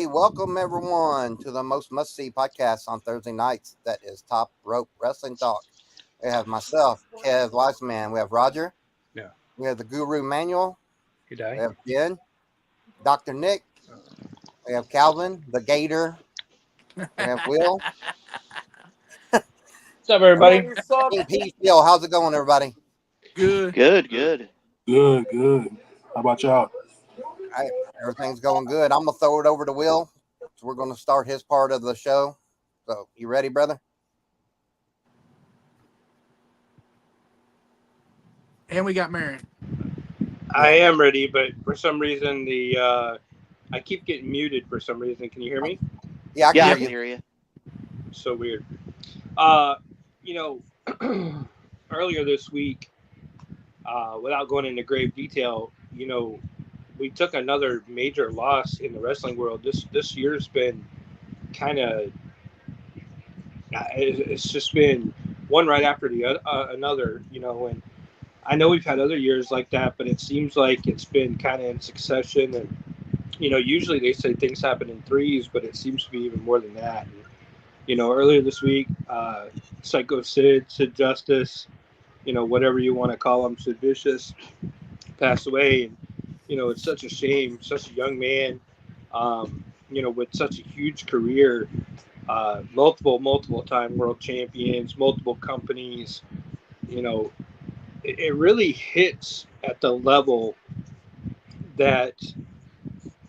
welcome everyone to the most must-see podcast on Thursday nights. That is Top Rope Wrestling Talk. We have myself, Kev Wiseman. We have Roger. Yeah. We have the Guru Manuel. You We die? have Jen, Dr. Nick. We have Calvin, the Gator. We have Will. What's up, everybody? Team Peace. Yo, how's it going, everybody? Good. Good. Good. How about y'all? All right, everything's going good. I'm gonna throw it over to Will. So we're gonna start his part of the show. So, you ready, brother? And we got Marion. I am ready, but for some reason I keep getting muted for some reason. Can you hear me? Yeah, I Yeah, I can can hear you. hear you. So weird. Earlier this week, without going into grave detail, we took another major loss in the wrestling world. This year's been kind of it's just been one right after the another, and I know we've had other years like that, but it seems like it's been kind of in succession. And, usually they say things happen in threes, but it seems to be even more than that. And, earlier this week, Psycho Sid Justice, whatever you want to call him, Sid Vicious, passed away. And, it's such a shame, such a young man, with such a huge career, multiple time world champions, multiple companies, it really hits at the level that,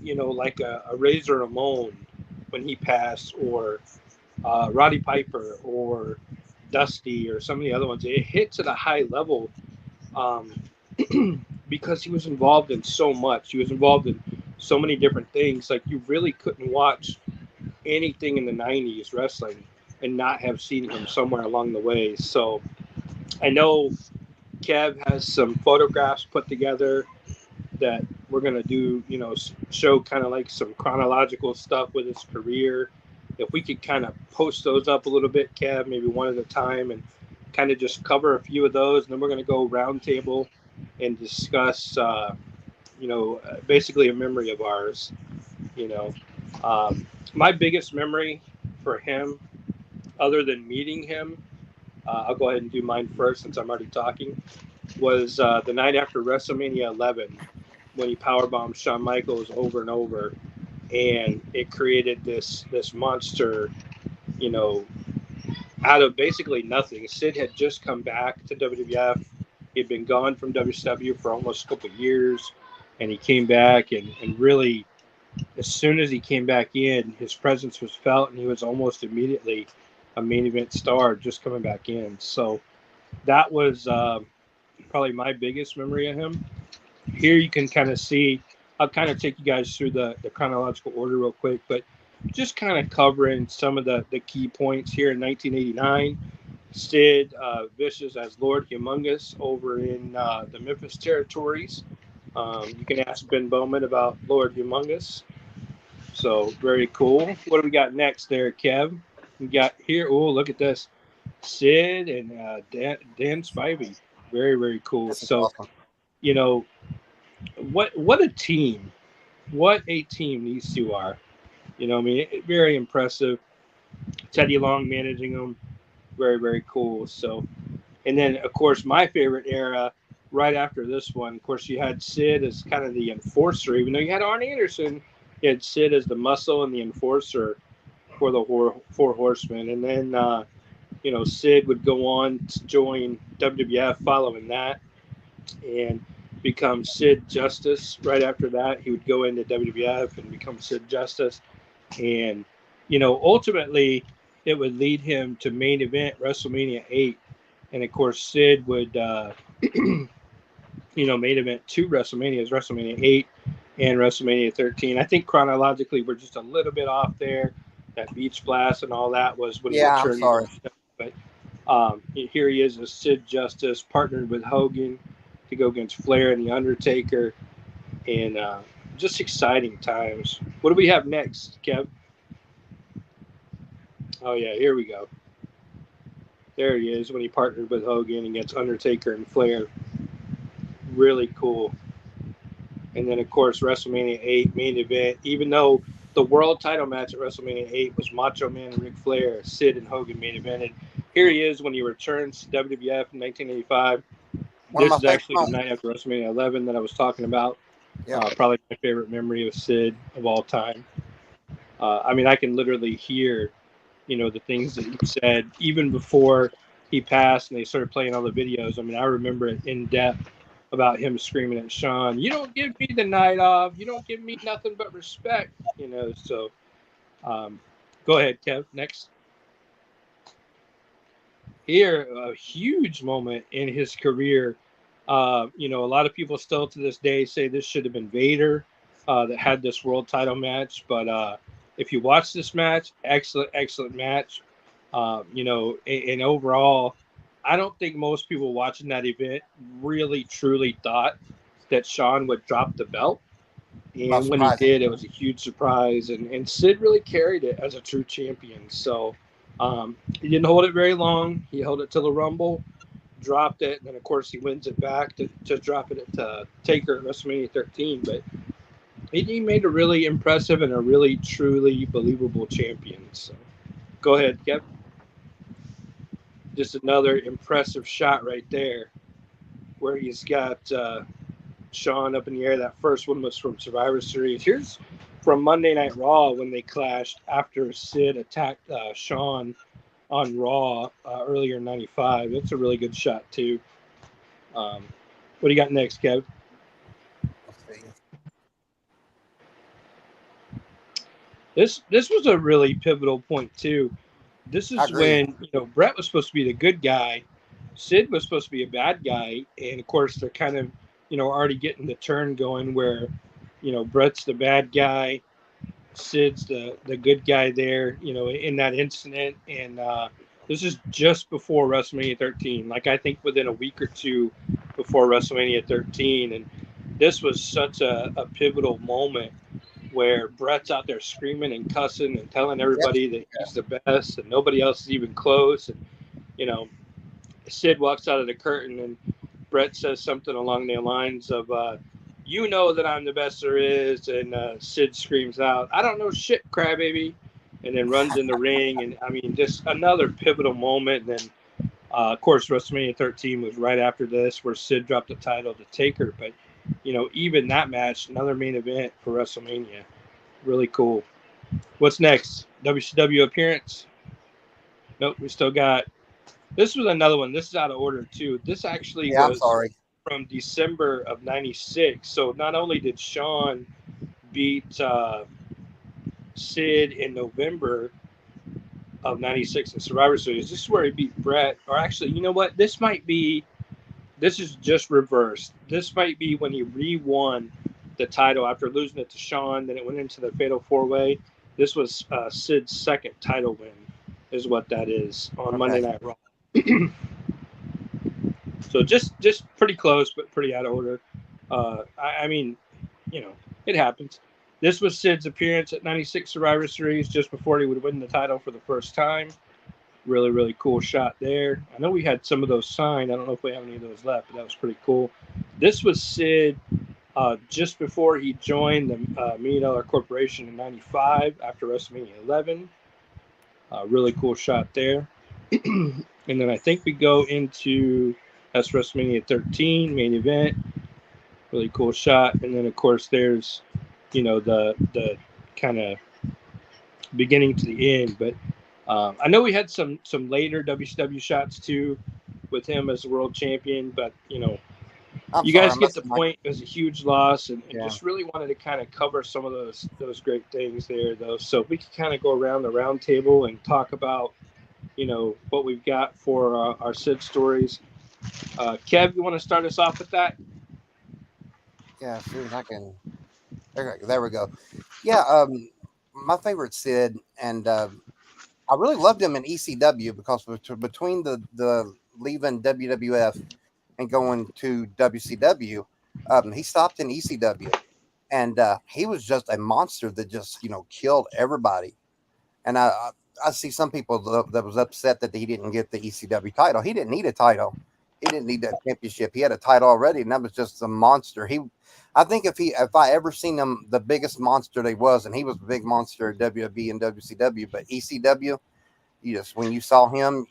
like a Razor Ramon when he passed, or Roddy Piper, or Dusty, or some of the other ones. It hits at a high level because he was involved in so much. He was involved in so many different things. Like, you really couldn't watch anything in the 90s wrestling and not have seen him somewhere along the way. So I know Kev has some photographs put together that we're going to do, show kind of like some chronological stuff with his career. If we could kind of post those up a little bit, Kev, maybe one at a time, and kind of just cover a few of those. And then we're going to go roundtable and discuss, basically a memory of ours. My biggest memory for him, other than meeting him, I'll go ahead and do mine first since I'm already talking, was the night after WrestleMania 11 when he powerbombed Shawn Michaels over and over, and it created this monster, out of basically nothing. Sid had just come back to WWF. He'd been gone from WCW for almost a couple of years, and he came back, and really, as soon as he came back in, his presence was felt, and he was almost immediately a main event star just coming back in. So that was probably my biggest memory of him. Here you can kind of see, I'll kind of take you guys through the chronological order real quick, but just kind of covering some of the key points here. In 1989, Sid Vicious as Lord Humongous over in the Memphis territories. You can ask Ben Bowman about Lord Humongous. So very cool. What do we got next there, Kev? We got here, oh, look at this. Sid and Dan Spivey. Very, very cool. So, Awesome. what a team. What a team these two are. Very impressive. Teddy Long managing them. Very, very cool. So, and then, of course, my favorite era right after this one, of course, you had Sid as kind of the enforcer. Even though you had Arn Anderson, you had Sid as the muscle and the enforcer for the Four Horsemen. And then, Sid would go on to join WWF following that and become Sid Justice. Right after that, he would go into WWF and become Sid Justice. And, ultimately, it would lead him to main event WrestleMania 8. And, of course, Sid would, main event two WrestleManias, WrestleMania 8 and WrestleMania 13. I think chronologically we're just a little bit off there. That Beach Blast and all that was when he returned. I'm sorry. But here he is as Sid Justice, partnered with Hogan to go against Flair and The Undertaker. And just exciting times. What do we have next, Kev? Oh, yeah, here we go. There he is when he partnered with Hogan against Undertaker and Flair. Really cool. And then, of course, WrestleMania 8 main event. Even though The world title match at WrestleMania 8 was Macho Man and Ric Flair, Sid and Hogan main evented. Here he is when he returns to WWF in 1985. One of This my is favorite actually the moments. night after WrestleMania 11 that I was talking about. Yeah. Probably my favorite memory of Sid of all time. I mean, I can literally hear, the things that he said even before he passed and they started playing all the videos. I mean, I remember it in depth about him screaming at Sean, "You don't give me the night off. You don't give me nothing but respect." So go ahead, Kev. Next. Here, a huge moment in his career. A lot of people still to this day say this should have been Vader that had this world title match. But if you watch this match, excellent match. And overall, I don't think most people watching that event really truly thought that Sean would drop the belt. Well, And when he surprising. did, it was a huge surprise. And Sid really carried it as a true champion. So he didn't hold it very long. He held it till the Rumble, dropped it, and then, of course, he wins it back to drop it to Taker at WrestleMania 13. But he made a really impressive and a really, truly believable champion. So go ahead, Kev. Just another impressive shot right there where he's got Sean up in the air. That first one was from Survivor Series. Here's from Monday Night Raw when they clashed after Sid attacked Sean on Raw earlier in '95. It's a really good shot too. What do you got next, Kev? Let's see. This was a really pivotal point too. This I is agree. when Brett was supposed to be the good guy, Sid was supposed to be a bad guy, and of course they're kind of already getting the turn going where Brett's the bad guy, Sid's the good guy there, in that incident. And this is just before WrestleMania 13. Like, I think within a week or two before WrestleMania 13. And this was such a pivotal moment where Brett's out there screaming and cussing and telling Yep. everybody that he's the best and nobody else is even close. And, Sid walks out of the curtain and Brett says something along the lines of, "You know that I'm the best there is," and Sid screams out, "I don't know shit, crybaby," and then runs in the ring. And I mean, just another pivotal moment. And then, of course, WrestleMania 13 was right after this, where Sid dropped the title to Taker. But even that match, another main event for WrestleMania, really cool. What's next? WCW appearance? Nope, we still got. This was another one. This is out of order too. This actually Yeah, I'm was sorry. from December of '96. So not only did Sean beat Sid in November of '96 in Survivor Series, this is where he beat Brett. Or actually, you know what? This is just reversed. This might be when he re-won the title after losing it to Sean. Then it went into the Fatal 4-Way. This was Sid's second title win, is what that is on Monday Okay. Night Raw. So just pretty close, but pretty out of order. I mean, it happens. This was Sid's appearance at '96 Survivor Series just before he would win the title for the first time. Really, really cool shot there. I know we had some of those signed. I don't know if we have any of those left, but that was pretty cool. This was Sid just before he joined the $1 Million Corporation in '95 after WrestleMania 11. Really cool shot there. And then I think we go into that's WrestleMania 13 main event. Really cool shot. And then of course there's the kind of beginning to the end. But I know we had some later WCW shots too with him as the world champion. But I'm you sorry. I guys get must the have my. point. It was a huge loss, and Yeah. just really wanted to kind of cover some of those great things there, though. So we could kind of go around the round table and talk about what we've got for our Sid stories. Kev, you want to start us off with that? Yeah. As soon as I can. There we go. Yeah. My favorite Sid, and I really loved him in ECW because between the leaving WWF and going to WCW, he stopped in ECW, and he was just a monster that just killed everybody. And I see some people that was upset that he didn't get the ECW title. He didn't need a title. He didn't need that championship. He had a title already, and that was just a monster. I think if I ever seen him, the biggest monster they was, and he was a big monster at WWE and WCW, but ECW, you just when you saw him,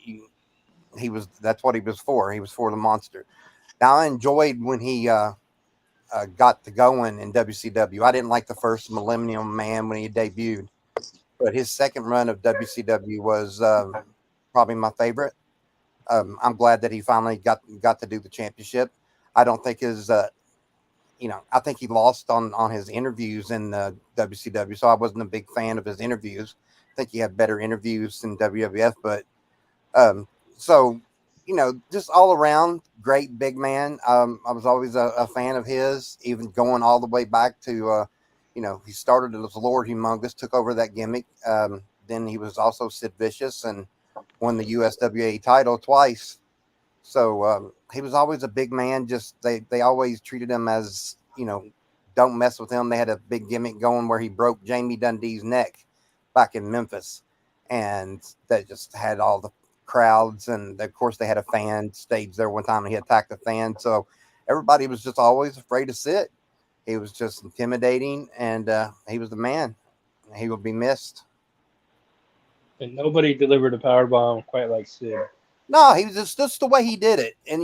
he was that's what he was for. He was for the monster. Now I enjoyed when he got to going in WCW. I didn't like the first Millennium Man when he debuted, but his second run of WCW was probably my favorite. I'm glad that he finally got to do the championship. I don't think his, I think he lost on his interviews in the WCW, so I wasn't a big fan of his interviews. I think he had better interviews in WWF, but um, so just all around great big man. I was always a fan of his, even going all the way back to, he started as Lord Humongous, took over that gimmick. Then he was also Sid Vicious and won the USWA title twice. So he was always a big man. Just they always treated him as don't mess with him. They had a big gimmick going where he broke Jamie Dundee's neck back in Memphis, and that just had all the crowds. And of course, they had a fan stage there one time, and he attacked a fan. So everybody was just always afraid to sit. He was just intimidating, and he was the man. He will be missed. And nobody delivered a power bomb quite like Sid. No, he was just the way he did it, and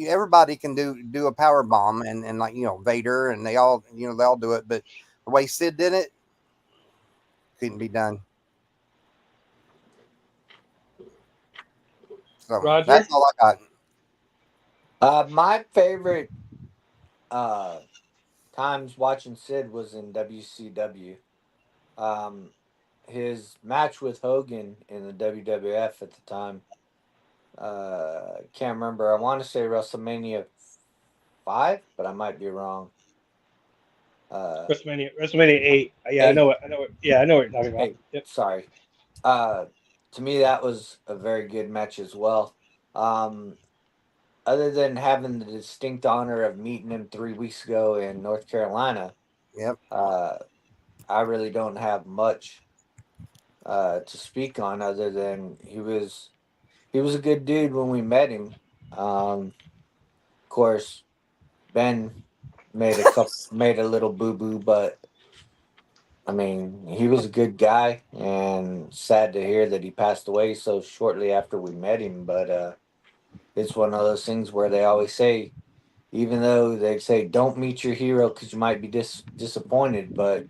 everybody can do a power bomb, and like Vader, and they all they all do it, but the way Sid did it couldn't be done. So Roger? that's all I got. My favorite uh, times watching Sid was in WCW. Um, his match with Hogan in the WWF at the time. Can't remember. I want to say WrestleMania 5, but I might be wrong. WrestleMania 8. Yeah, I 8. know what. I know what. Yeah, I know what you're talking about. 8. Yep. Sorry. Uh, to me, that was a very good match as well. Um, Other than having the distinct honor of meeting him 3 weeks ago in North Carolina, Yep. uh, I really don't have much to speak on other than he was a good dude when we met him. Of course, Ben made a little boo boo, but I mean he was a good guy, and sad to hear that he passed away so shortly after we met him. But it's one of those things where they always say, even though they say don't meet your hero because you might be disappointed, but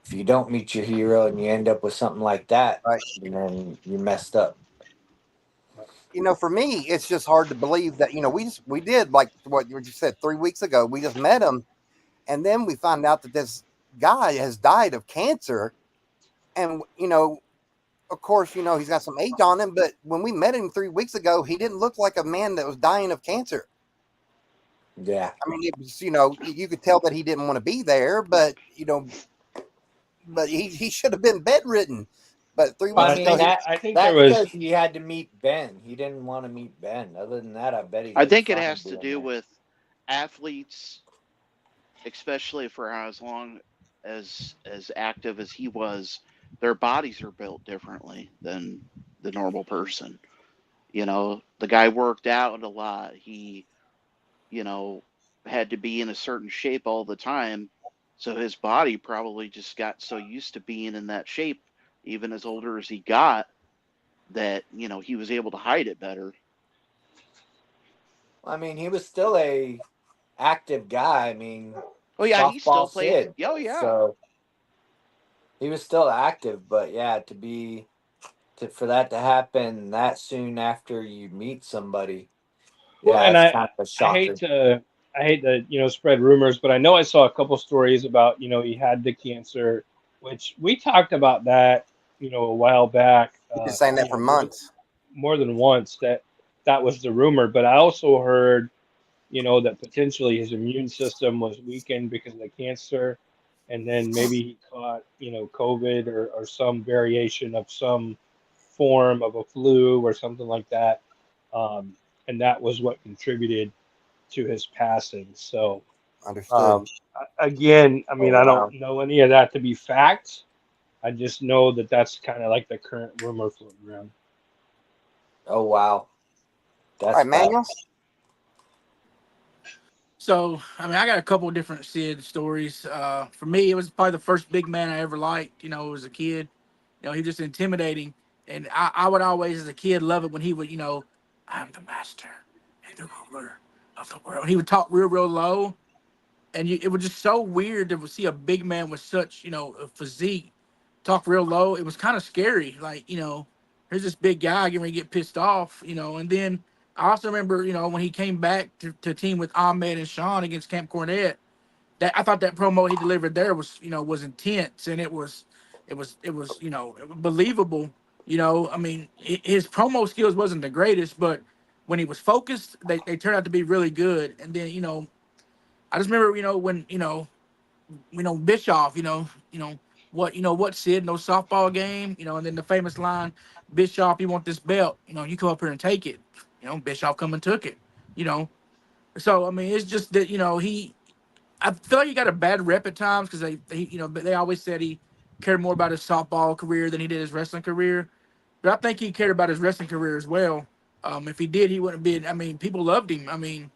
if you don't meet your hero and you end up with something like that, Right. then you messed up. For me, it's just hard to believe that we did like what you said 3 weeks ago. We just met him, and then we find out that this guy has died of cancer, and of course, he's got some age on him, but when we met him 3 weeks ago, he didn't look like a man that was dying of cancer. Yeah. I mean, it was, you could tell that he didn't want to be there, but he should have been bedridden. But three Well, I weeks I ago, mean think he, that I think there that's was. because he had to meet Ben. He didn't want to meet Ben. Other than that, I bet he I looks think it fine has to being do there. with athletes, especially for as long as active as he was. Their bodies are built differently than the normal person. The guy worked out a lot. He, you know, had to be in a certain shape all the time. So his body probably just got so used to being in that shape, even as older as he got, that, he was able to hide it better. I mean, he was still a active guy. I mean, Oh, yeah, he still softball played. Sid. Oh, yeah. So he was still active, but yeah, for that to happen that soon after you meet somebody, Well, yeah, and it's I kind of a I hate shocker. to I hate to spread rumors, but I know I saw a couple stories about he had the cancer, which we talked about that a while back. he's been saying that for months. More than once that was the rumor. But I also heard that potentially his immune system was weakened because of the cancer, and then maybe he caught COVID or some variation of some form of a flu or something like that, um, and that was what contributed to his passing. So Understood. um, again, I Oh mean, I don't wow! know any of that to be fact. I just know that that's kind of like the current rumor floating around. Oh wow! All That's right, Manuel. facts. So, I mean, I got a couple of different Sid stories. For me, it was probably the first big man I ever liked, as a kid. He was just intimidating. And I would always, as a kid, love it when he would, I'm the master and the ruler of the world. He would talk real, real low. And it was just so weird to see a big man with such, a physique talk real low. It was kind of scary. Like, here's this big guy getting ready to get pissed off, and then I also remember, when he came back to team with Ahmed and Sean against Camp Cornette, that I thought that promo he delivered there was, was intense, and it was, believable. I mean, his promo skills wasn't the greatest, but when he was focused, they turned out to be really good. And then, I just remember, when, Bischoff, what Sid, no softball game, and then the famous line, Bischoff, you want this belt, you come up here and take it. Bischoff come and took it, you know. So I mean, it's just that I feel like he got a bad rep at times because but they always said he cared more about his softball career than he did his wrestling career. But I think he cared about his wrestling career as well. If he did, he wouldn't have been. I mean, people loved him. I mean,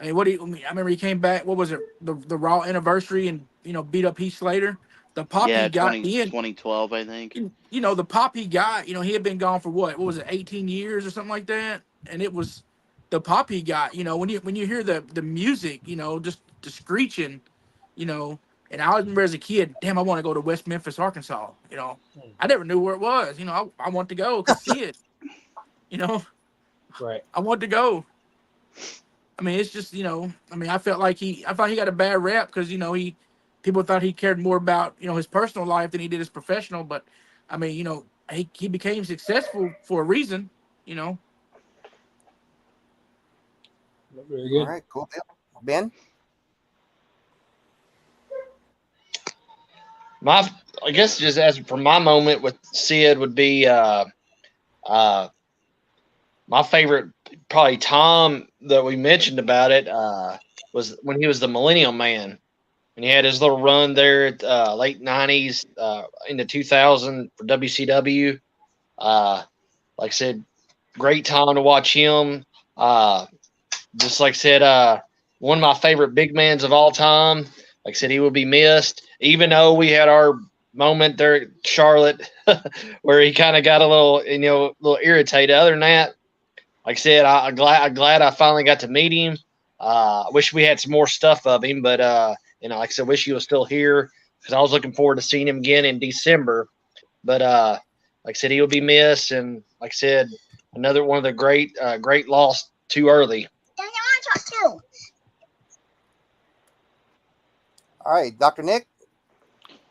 I remember he came back. What was it? The Raw anniversary, and beat up Heath Slater. The pop he Yeah, got 2012, I think. the pop he got. He had been gone for what was it, 18 years or something like that. And it was the pop he got. When you hear the music, just the screeching, you know. And I remember as a kid, damn, I want to go to West Memphis, Arkansas. I never knew where it was. I want to go because see it. You know, Right. I want to go. I mean, it's just I mean, I thought he got a bad rap because people thought he cared more about his personal life than he did his professional. But I mean, he became successful for a reason. You know, Very All good. right, cool deal. Ben. My, I guess just as for my moment with Sid would be uh, my favorite, probably Tom that we mentioned about it was when he was the Millennium Man. And he had his little run there at late '90s into 2000 for WCW. Like I said, great time to watch him. Uh, just like I said, one of my favorite big mans of all time. Like I said, he will be missed. Even though we had our moment there at Charlotte where he kind of got a little, little irritated. Other than that, like I said, I'm glad I finally got to meet him. I wish we had some more stuff of him, but like I said, wish he was still here because I was looking forward to seeing him again in December. But like I said, he will be missed, and like I said, another one of the great loss too early. All right, Dr. Nick.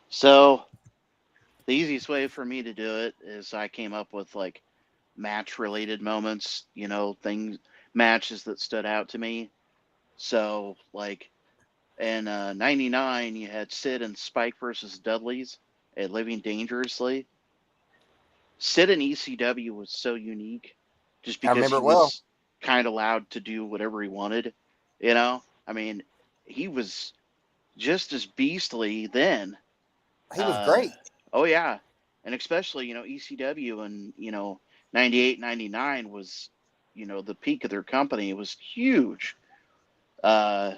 So the easiest way for me to do it is I came up with like match related moments, things, matches that stood out to me. So like in '99, you had Sid and Spike versus Dudley's at Living Dangerously. Sid in ECW was so unique just I because remember he it well. was kind of allowed to do whatever he wanted. I mean, he was just as beastly then. He was Uh, great. oh yeah, and especially ECW and '98, '99 was the peak of their company. It was huge. Uh,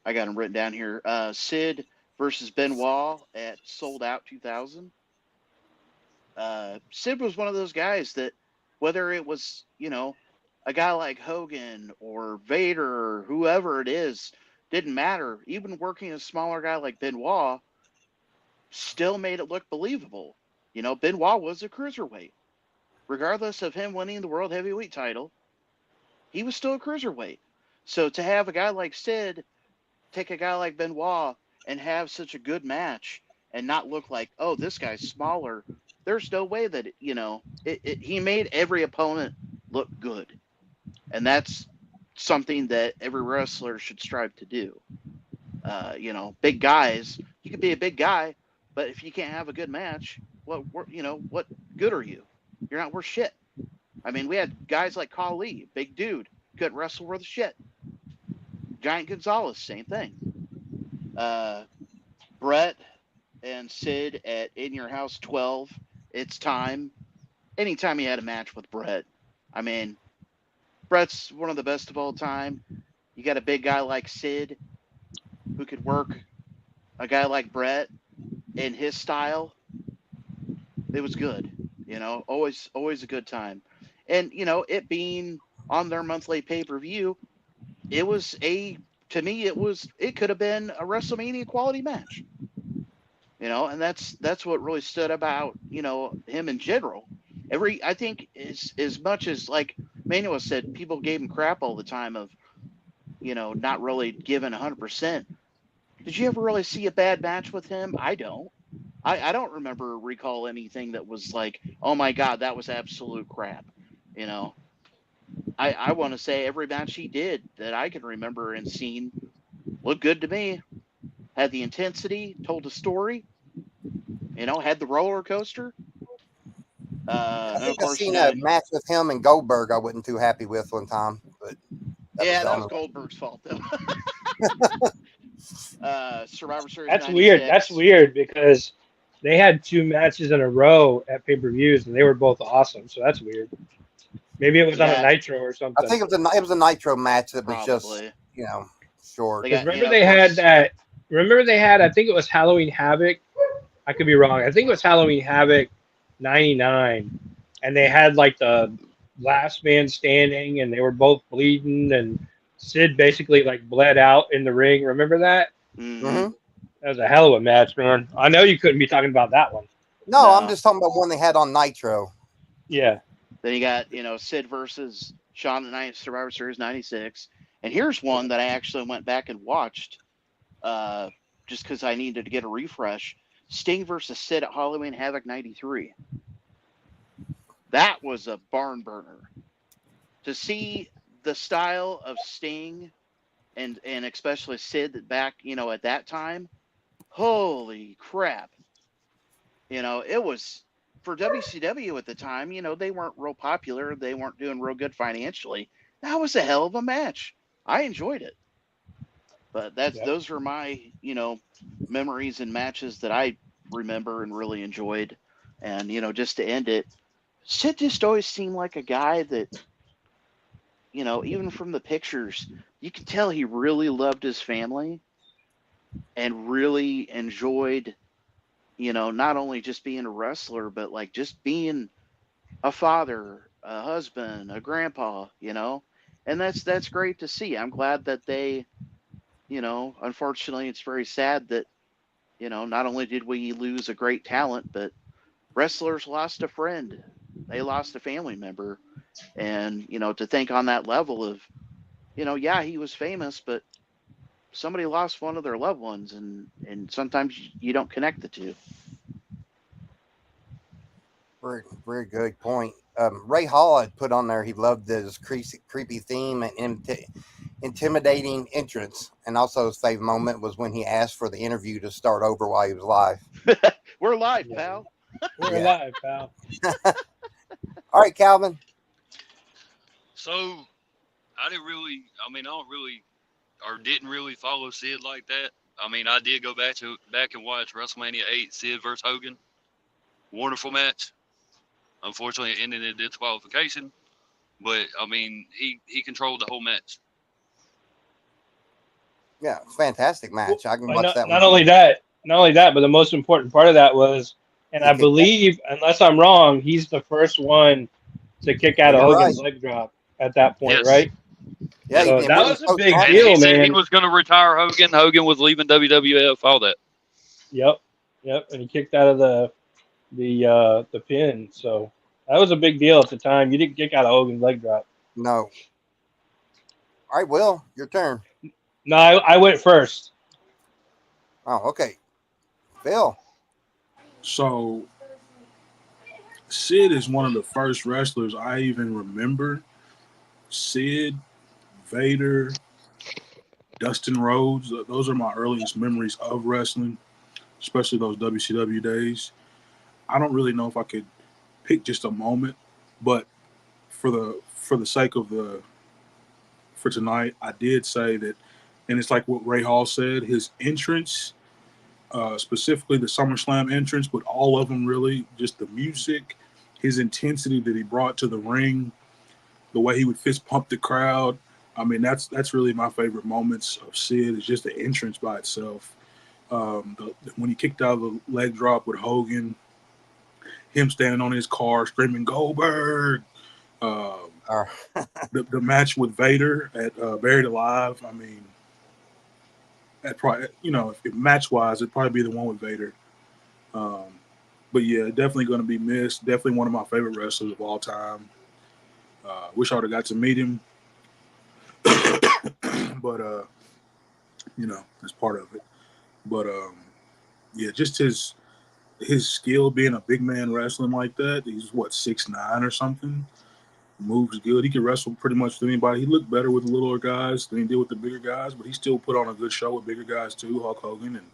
I got them written down here. Sid versus Benoit at Sold Out 2000. Sid was one of those guys that whether it was a guy like Hogan or Vader or whoever it is, didn't matter. Even working a smaller guy like Benoit still made it look believable. Benoit was a cruiserweight. Regardless of him winning the world heavyweight title, he was still a cruiserweight. So to have a guy like Sid take a guy like Benoit and have such a good match and not look like, oh, this guy's smaller, there's no way that, he made every opponent look good. And that's something that every wrestler should strive to do. Big guys, you could be a big guy, but if you can't have a good match, what good are you? You're not worth shit. I mean, we had guys like Khali, big dude, couldn't wrestle worth shit. Giant Gonzalez, same thing. Uh, Brett and Sid at In Your House 12, It's Time. Anytime he had a match with Brett, I mean, Brett's one of the best of all time. You got a big guy like Sid who could work a guy like Brett in his style. It was good. Always a good time. And it being on their monthly pay-per-view, it was a to me it could have been a WrestleMania quality match. And that's what really stood about, him in general. I think as much as like Manuel said, people gave him crap all the time of, not really giving 100%. Did you ever really see a bad match with him? I don't. I don't recall anything that was like, oh my God, that was absolute crap. You know, I want to say every match he did that I can remember and seen looked good to me. Had the intensity, told a story, had the roller coaster. I And of think I course, seen a match with him and Goldberg I wasn't too happy with one time, but that was yeah, the that only was Goldberg's fault though. Survivor Series That's weird. That's 96. weird because they had 2 matches in a row at pay-per-views and they were both awesome. So that's weird. Maybe it was They on a got Nitro or I something. think it was a Nitro match that was just, probably. short. They Because got, remember of they had course. that. Remember they had. I think it was Halloween Havoc. I could be wrong. I think it was Halloween Havoc '99, and they had like the last man standing, and they were both bleeding, and Sid basically like bled out in the ring. Remember that? Hmm. Hmm. That was a hell of a match, man. I know you couldn't be talking about that one. No, I'm No. just talking about one they had on Nitro. Yeah. Then you got, Sid versus Shawn at night Survivor Series 96. And here's one that I actually went back and watched just because I needed to get a refresh. Sting versus Sid at Halloween Havoc 93. That was a barn burner. To see the style of Sting and especially Sid back, at that time, holy crap. It was for WCW at the time, they weren't real popular. They weren't doing real good financially. That was a hell of a match. I enjoyed it. But Yep. those are my, memories and matches that I remember and really enjoyed. And, just to end it, Sid just always seemed like a guy that, even from the pictures, you can tell he really loved his family and really enjoyed, not only just being a wrestler, but like just being a father, a husband, a grandpa, and that's great to see. I'm glad that they, unfortunately, it's very sad that, not only did we lose a great talent, but wrestlers lost a friend, they lost a family member, and to think on that level of, yeah, he was famous, but somebody lost one of their loved ones, and sometimes you don't connect the two. Very, very good point. Ray Hall had put on there he loved his creepy theme and intimidating entrance, and also his favorite moment was when he asked for the interview to start over while he was live. We're live, Yeah. pal. We're Yeah. alive, pal. All right, Calvin. So I didn't really, I mean, I don't really, or didn't really follow Sid like that. I mean, I did go back and watch WrestleMania 8, Sid versus Hogan. Wonderful match. Unfortunately, it ended in disqualification. But I mean, he controlled the whole match. Yeah, fantastic match. I can But watch not, that one. not only that, but the most important part of that was, and He I kicked that. believe, unless I'm wrong, he's the first one to kick Yeah, out of you're right. Hogan's leg drop at that point, Yes. right? Yeah, he Yep. So did. that When he was was a post big And he deal, said he man. was going to retire Hogan. Hogan was leaving WWF, all that. Yep, yep. And he kicked out of the pin. So that was a big deal at the time. You didn't kick out of Hogan's leg drop. No. All right, Will, your turn. No, I went first. Oh, okay. Phil. So Sid is one of the first wrestlers I even remember. Sid, Vader, Dustin Rhodes. Those are my earliest memories of wrestling, especially those WCW days. I don't really know if I could pick just a moment, but for the sake of the for tonight, I did say that, and it's like what Ray Hall said. His entrance, specifically the SummerSlam entrance, but all of them really, just the music, his intensity that he brought to the ring, the way he would fist pump the crowd. I mean, that's really my favorite moments of Sid. Is just the entrance by itself. When he kicked out of the leg drop with Hogan, him standing on his car screaming Goldberg. Um, Or the match with Vader at Buried Alive. I mean, that probably if match wise, it'd probably be the one with Vader. Um, but yeah, definitely going to be missed. Definitely one of my favorite wrestlers of all time. Wish I would have got to meet him, but that's part of it. But yeah, just his skill being a big man wrestling like that. He's what 6'9" or something. Moves good. He can wrestle pretty much with anybody. He looked better with the littler guys than he did with the bigger guys, but he still put on a good show with bigger guys too. Hulk Hogan and,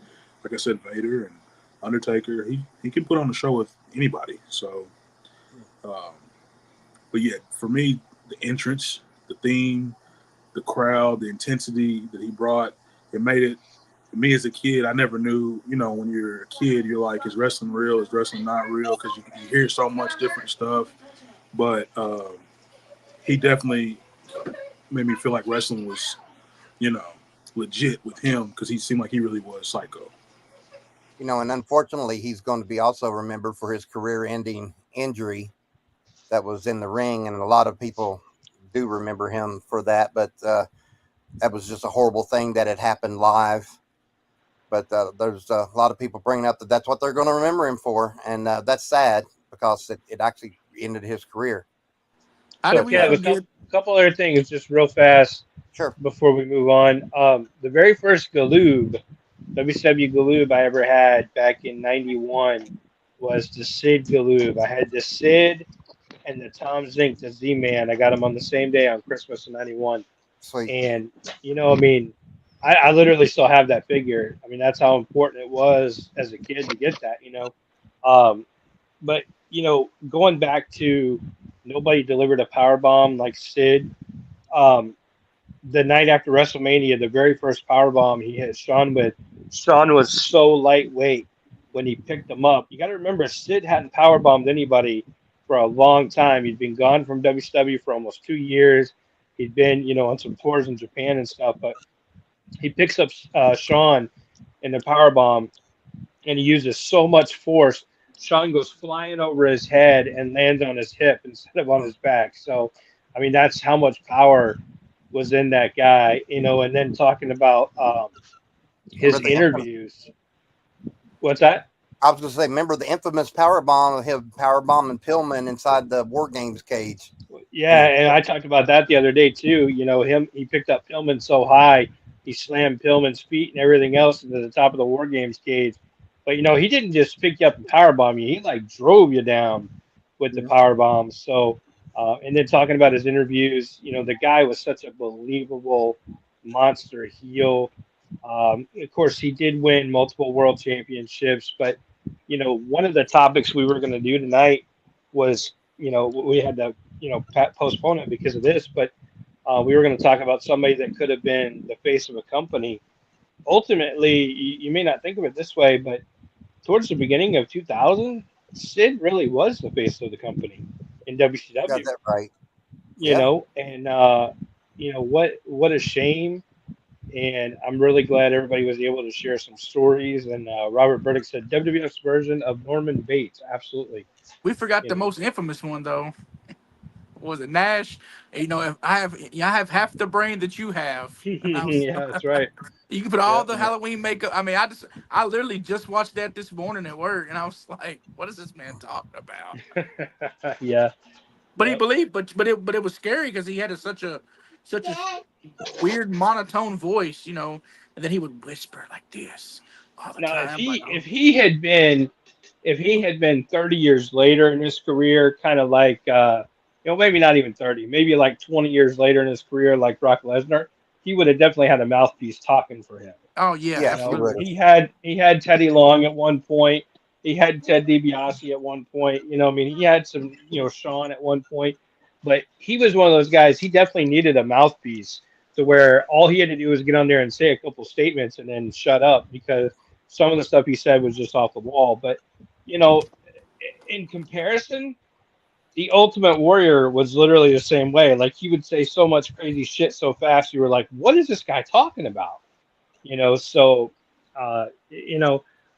like I said, Vader and Undertaker. He can put on a show with anybody. So, um, but yeah, for me, the entrance, the theme, the crowd, the intensity that he brought, it made it. Me as a kid, I never knew. When you're a kid, you're like, is wrestling real? Is wrestling not real? Because you hear so much different stuff. But he definitely made me feel like wrestling was, you know, legit with him because he seemed like he really was psycho. and unfortunately, he's going to be also remembered for his career-ending injury that was in the ring, and a lot of people do remember him for that. But that was just a horrible thing that had happened live. But there's a lot of people bringing up that that's what they're going to remember him for, and that's sad because it actually ended his career. How So, did we Kev, forget? couple other things just real fast Sure. before we move on. The very first Galoob, WCW Galoob I ever had back in '91 was the Sid Galoob. I had the Sid and the Tom Zink, the Z-Man. I got them on the same day on Christmas of '91. Sweet. And, I mean, I literally still have that figure. I mean, that's how important it was as a kid to get that. But, going back to nobody delivered a power bomb like Sid. Um, the night after WrestleMania, the very first power bomb he hit Sean with, Sean was so lightweight when he picked him up. You got to remember, Sid hadn't power bombed anybody for a long time. He'd been gone from WCW for almost 2 years. He'd been, on some tours in Japan and stuff. But he picks up Sean in the power bomb, and he uses so much force. Sean goes flying over his head and lands on his hip instead of on his back. So, I mean, that's how much power was in that guy, and then talking about his Remember the interviews. What's that? I was going to say, remember the infamous power bomb of him power bombing Pillman inside the War Games cage. Yeah, and I talked about that the other day too. He picked up Pillman so high, he slammed Pillman's feet and everything else into the top of the War Games cage. But he didn't just pick you up and power bomb you; he like drove you down with the power bomb. So, and then talking about his interviews, the guy was such a believable monster heel. Of course, he did win multiple world championships, but one of the topics we were going to do tonight was, we had to, postpone it because of this, but we were going to talk about somebody that could have been the face of a company. Ultimately, you may not think of it this way, but towards the beginning of 2000, Sid really was the face of the company in Got WCW. that right. You Yeah. know, and what a shame. And I'm really glad everybody was able to share some stories. And Robert Burdick said WWF's version of Norman Bates. Absolutely. We forgot You the know, most infamous one though. What was it Nash? If I have half the brain that you have. yeah, that's right. You can put all Yeah, the Halloween makeup. I mean, I literally just watched that this morning at work, and I was like, "What is this man talking about?" yeah, But he yep. believed, but it was scary because he had such a weird monotone voice, and then he would whisper like this all the Now, time. Like, oh, if he had been 30 years later in his career, kind of like maybe not even 30, maybe like 20 years later in his career, like Brock Lesnar, he would have definitely had a mouthpiece talking for him. oh yeah, Yeah, he would have. absolutely. He had Teddy Long at one point. He had Ted DiBiase at one point. I mean, he had some, Sean at one point. But he was one of those guys. He definitely needed a mouthpiece to where all he had to do was get on there and say a couple statements and then shut up because some of the stuff he said was just off the wall. But you know, in comparison, the Ultimate Warrior was literally the same way. Like he would say so much crazy shit so fast, you were like, "What is this guy talking about?" So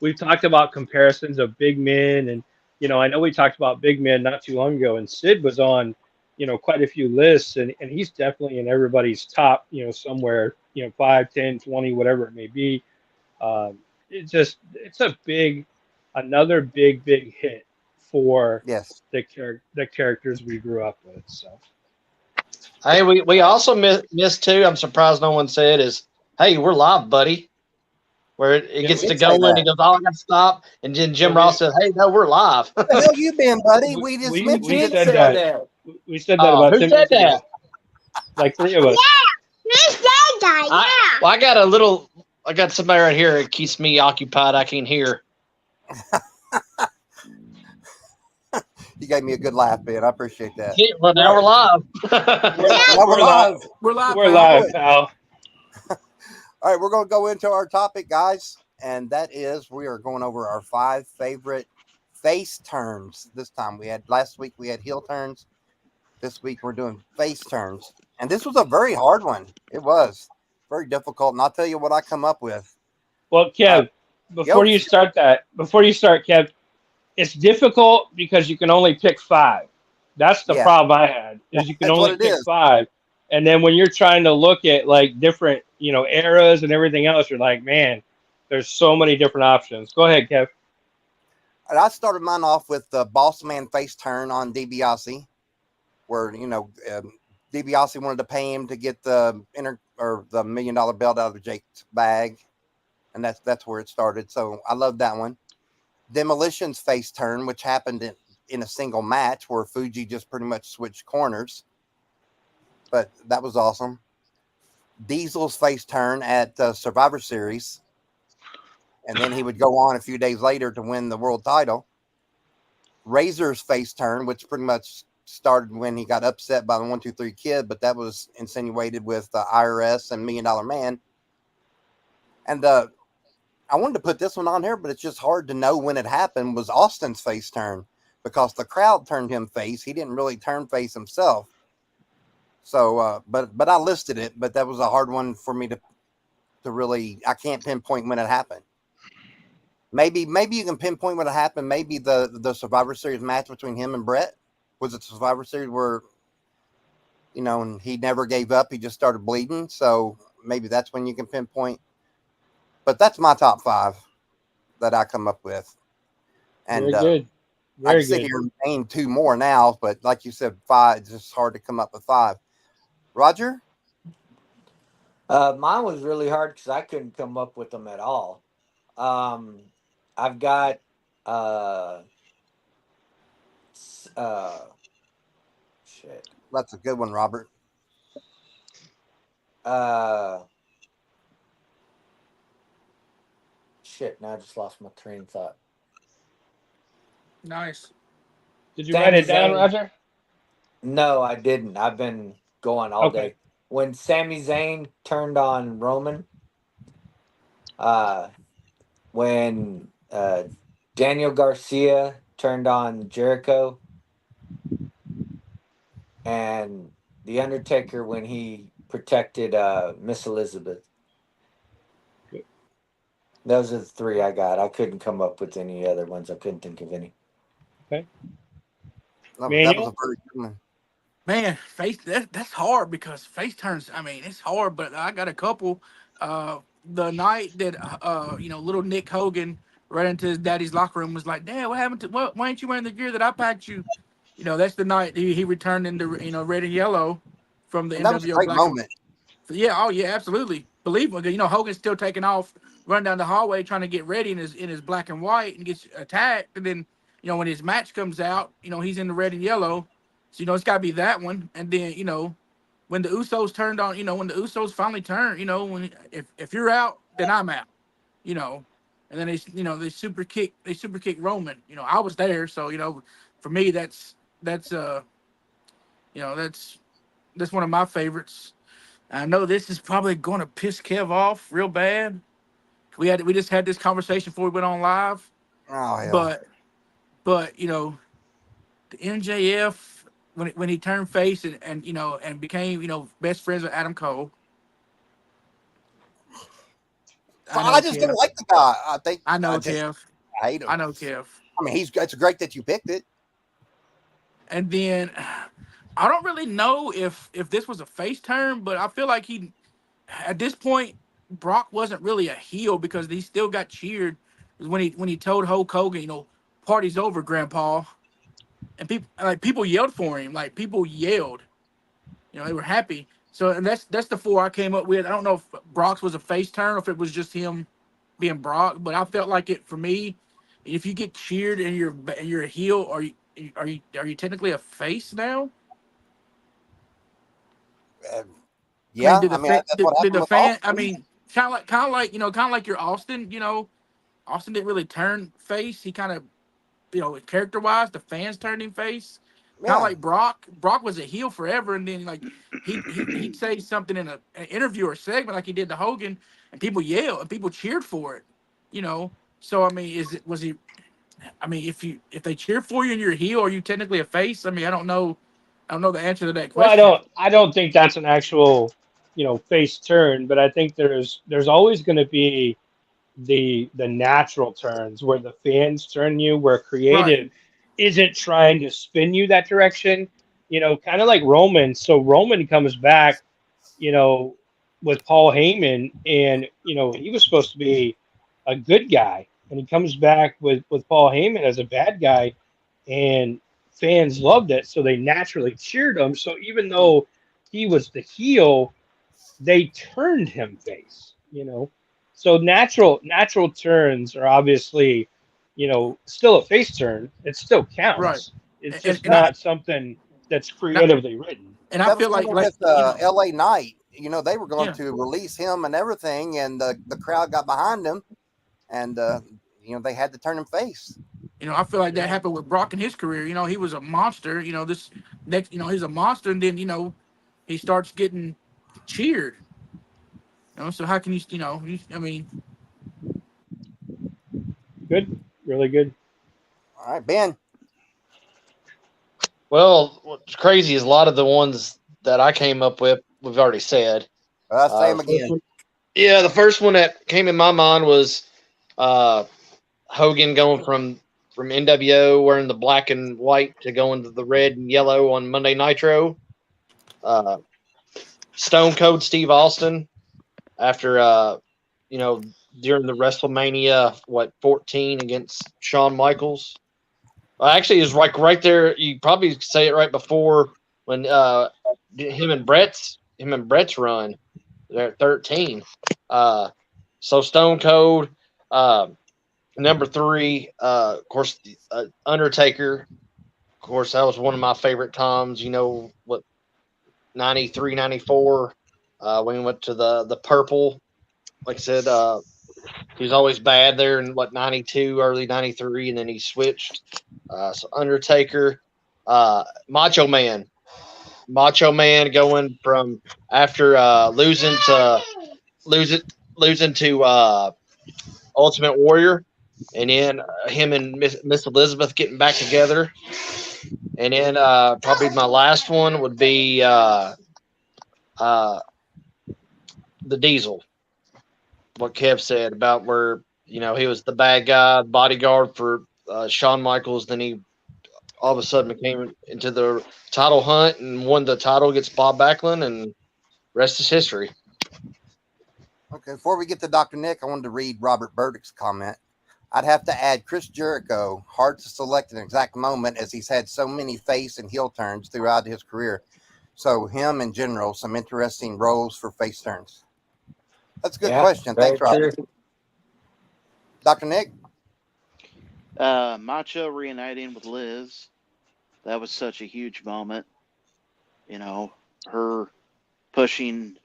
we've talked about comparisons of big men, and I know we talked about big men not too long ago, and Sid was on quite a few lists, and he's definitely in everybody's top, somewhere, 5, 10, 20, whatever it may be. It's a big, another big hit for Yes. the characters we grew up with. So Hey, we also missed too. I'm surprised no one said is, "Hey, we're live, buddy." Where it yeah, We gets to did go say and that. he goes, "Oh, I got to stop," and then Jim well, Ross said, "Hey, no, we're live." Where the hell you been, buddy? we We just we, You we mentioned did it. said say that that. we said that Oh, about who 10 minutes said that? ago, like three of us. I got a little. I got somebody right here that keeps me occupied. I can hear. You gave me a good laugh, Ben. I appreciate that. Yeah, well, We're now we're live. we're Now we're we're live. live. We're live, We're pal. live, Good. pal. All right, we're going to go into our topic, guys, and that is we are going over our 5 favorite face turns. This time we had last week we had heel turns. This week we're doing face turns, and this was a very hard one. It was very difficult, and I'll tell you what I come up with. Well, Uh, Kev, yo, before you start, Kev, it's difficult because you can only pick five. That's the yeah, problem I had is you can that's what only it pick is. five, and then when you're trying to look at like different eras and everything else, you're like, man, there's so many different options. Go ahead, Kev. And I started mine off with the boss man face turn on DiBiase, where DiBiase wanted to pay him to get the $1 million belt out of Jake's bag, and that's where it started. So I love that one. Demolition's face turn, which happened in a single match where Fuji just pretty much switched corners, but that was awesome. Diesel's face turn at Survivor Series, and then he would go on a few days later to win the world title. Razor's face turn, which pretty much started when he got upset by the 1-2-3 Kid, but that was insinuated with the IRS and $1 Million Man. And I wanted to put this one on here, but it's just hard to know when it happened. Was Austin's face turn because the crowd turned him face. He didn't really turn face himself. So, but I listed it, but that was a hard one for me to really. I can't pinpoint when it happened. Maybe you can pinpoint when it happened. Maybe the Survivor Series match between him and Brett was it Survivor Series where and he never gave up. He just started bleeding. So maybe that's when you can pinpoint. But that's my top 5 that I come up with, Very and good. I can Very sit good. here and name 2 more now. But like you said, 5. It's just hard to come up with 5. Roger, Mine was really hard because I couldn't come up with them at all. Um, I've got uh, s- uh, shit. that's a good one, Robert. Uh, shit. Now I just lost my train of thought. Nice. Did you write Sami it down, Zayn. Roger? No, I didn't. I've been going all Okay. day. When Sami Zayn turned on Roman, uh, when Daniel Garcia turned on Jericho, and The Undertaker when he protected Miss Elizabeth. Those are the 3 I got. I couldn't come up with any other ones. I couldn't think of any. Okay. That was a Manuel. very good one. Man, that's hard because face turns. I mean, it's hard, but I got a couple. The night that little Nick Hogan ran into his daddy's locker room was like, "Dad, what happened to? Why ain't you wearing the gear that I packed you?" That's the night he returned into red and yellow from the And that was a NWO great Black and moment. yeah, oh yeah, absolutely. Believe me, Hogan's still taking off, running down the hallway trying to get ready in his black and white and gets attacked. And then, when his match comes out, he's in the red and yellow. So, it's gotta be that one. And then, when the Usos turned on, when the Usos finally turned, when if you're out, then I'm out, you know. And then they super kick Roman. I was there, so for me that's you know, that's one of my favorites. I know this is probably going to piss Kev off real bad. We just had this conversation before we went on live, Oh hell, but but the MJF when he turned face and and became best friends with Adam Cole. I I know, just don't Kev. like the guy. I think I know, I just Kev. I hate I him. know, Kev. I mean, it's great that you picked it. And then I don't really know if this was a face turn, but I feel like he at this point Brock wasn't really a heel because he still got cheered when he told Hulk Hogan, party's over, Grandpa, and people yelled for him, like people yelled, they were happy. So and that's the four I came up with. I don't know if Brock's was a face turn or if it was just him being Brock, but I felt like it for me. If you get cheered and you're a heel, are you technically a face now? Uh, I mean, yeah, I mean that's what did happened the with fan? I Austin. mean, kind of like your Austin. Austin didn't really turn face. He kind of, character wise, the fans turned him face. Kind of Yeah, like Brock. Brock was a heel forever, and then like he'd say something in an interview or segment like he did to Hogan, and people yelled and people cheered for it. You know. So I mean, was he? I mean, if they cheer for you and you're a heel, are you technically a face? I mean, I don't know. I don't know the answer to that Well, I question. don't I don't think that's an actual, face turn, but I think there's always going to be the natural turns where the fans turn you, where Right. creative isn't trying to spin you that direction. Kind of like Roman. So Roman comes back, you know, with Paul Heyman, and he was supposed to be a good guy, and he comes back with Paul Heyman as a bad guy, and fans loved it, so they naturally cheered him. So even though he was the heel, they turned him face. So natural turns are obviously, still a face turn. It still Right. counts. It's And just and I not something that's and I, creatively written. and I that was feel kind like of like with L.A. Knight. They were going yeah. to release him and everything, and the crowd got behind him, and they had to turn him face. I feel like that Yeah. happened with Brock in his career. He was a monster. This next, he's a monster, and then he starts getting cheered. So how can I mean, Good, really good. All right, Ben. Well, what's crazy is a lot of the ones that I came up with, we've already said. Say The him first again. one, yeah, the first one that came in my mind was uh, Hogan going from NWO wearing the black and white to going to the red and yellow on Monday Nitro. Uh, Stone Cold Steve Austin after you know during the WrestleMania 14 against Shawn Michaels. Well, actually, it's like right there. You probably say it right before when him and Brett's run. They're at 13. Uh, so Stone Cold. Uh, Number three, of course, Undertaker. Of course, that was one of my favorite times. What 93, 94. When he went to the purple. Like I said, he was always bad there in what 92, early 93, and then he switched. So Undertaker, Macho Man, Macho Man going from after losing losing to Ultimate Warrior, and then him and Miss Elizabeth getting back together, and then probably my last one would be uh, the Diesel. What Kev said about where he was the bad guy, bodyguard for Shawn Michaels. Then he all of a sudden became into the title hunt and won the title against Bob Backlund, and rest is history. Okay, before we get to Dr. Nick, I wanted to read Robert Burdick's comment. I'd have to add Chris Jericho. Hard to select an exact moment as he's had so many face and heel turns throughout his career. So him in general, some interesting roles for face turns. That's a good Yeah, question. very Thanks, true. Robert. Dr. Nick? Macho reuniting with Liz. That was such a huge moment. Her pushing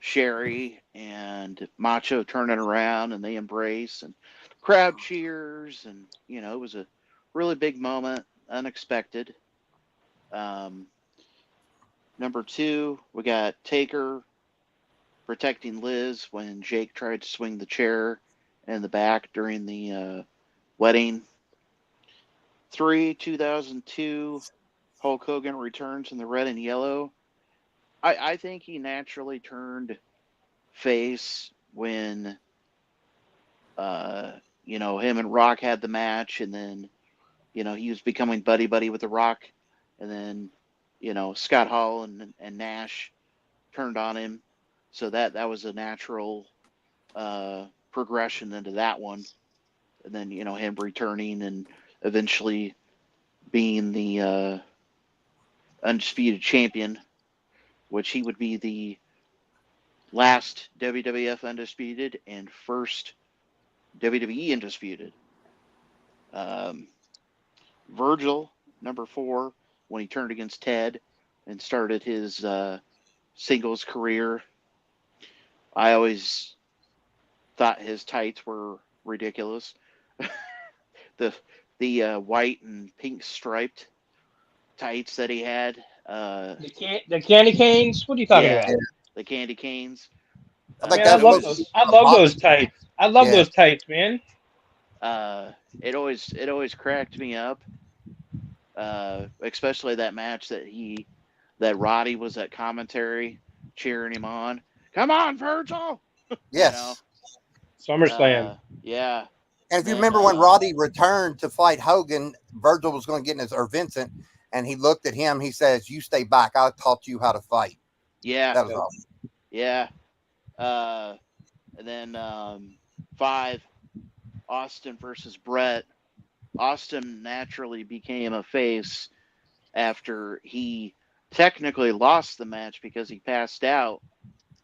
Sherry and Macho turning around and they embrace and crowd cheers. And, it was a really big moment, unexpected. Um, Number two, we got Taker protecting Liz when Jake tried to swing the chair in the back during the wedding. 2002, Hulk Hogan returns in the red and yellow. I think he naturally turned face when him and Rock had the match, and then he was becoming buddy buddy with the Rock, and then Scott Hall and Nash turned on him, so that was a natural progression into that one, and then him returning and eventually being the undisputed champion, which he would be the last WWF undisputed and first WWE undisputed. Virgil, number 4, when he turned against Ted and started his singles career. I always thought his tights were ridiculous. the white and pink striped tights that he had. The candy canes. What are you talking Yeah, about? the candy canes. I think Man, I that's love most those. I love those tights. I love Yeah. those tights, man. It always cracked me up. Especially that match that Roddy was at commentary cheering him on. Come on, Virgil. Yes. SummerSlam. Yeah. And if you Then, remember when Roddy returned to fight Hogan, Virgil was going to get in his, or Vincent, and he looked at him. He says, "You stay back. I taught you how to fight." Yeah. That was awesome. Yeah. And then 5, Austin versus Brett. Austin naturally became a face after he technically lost the match because he passed out,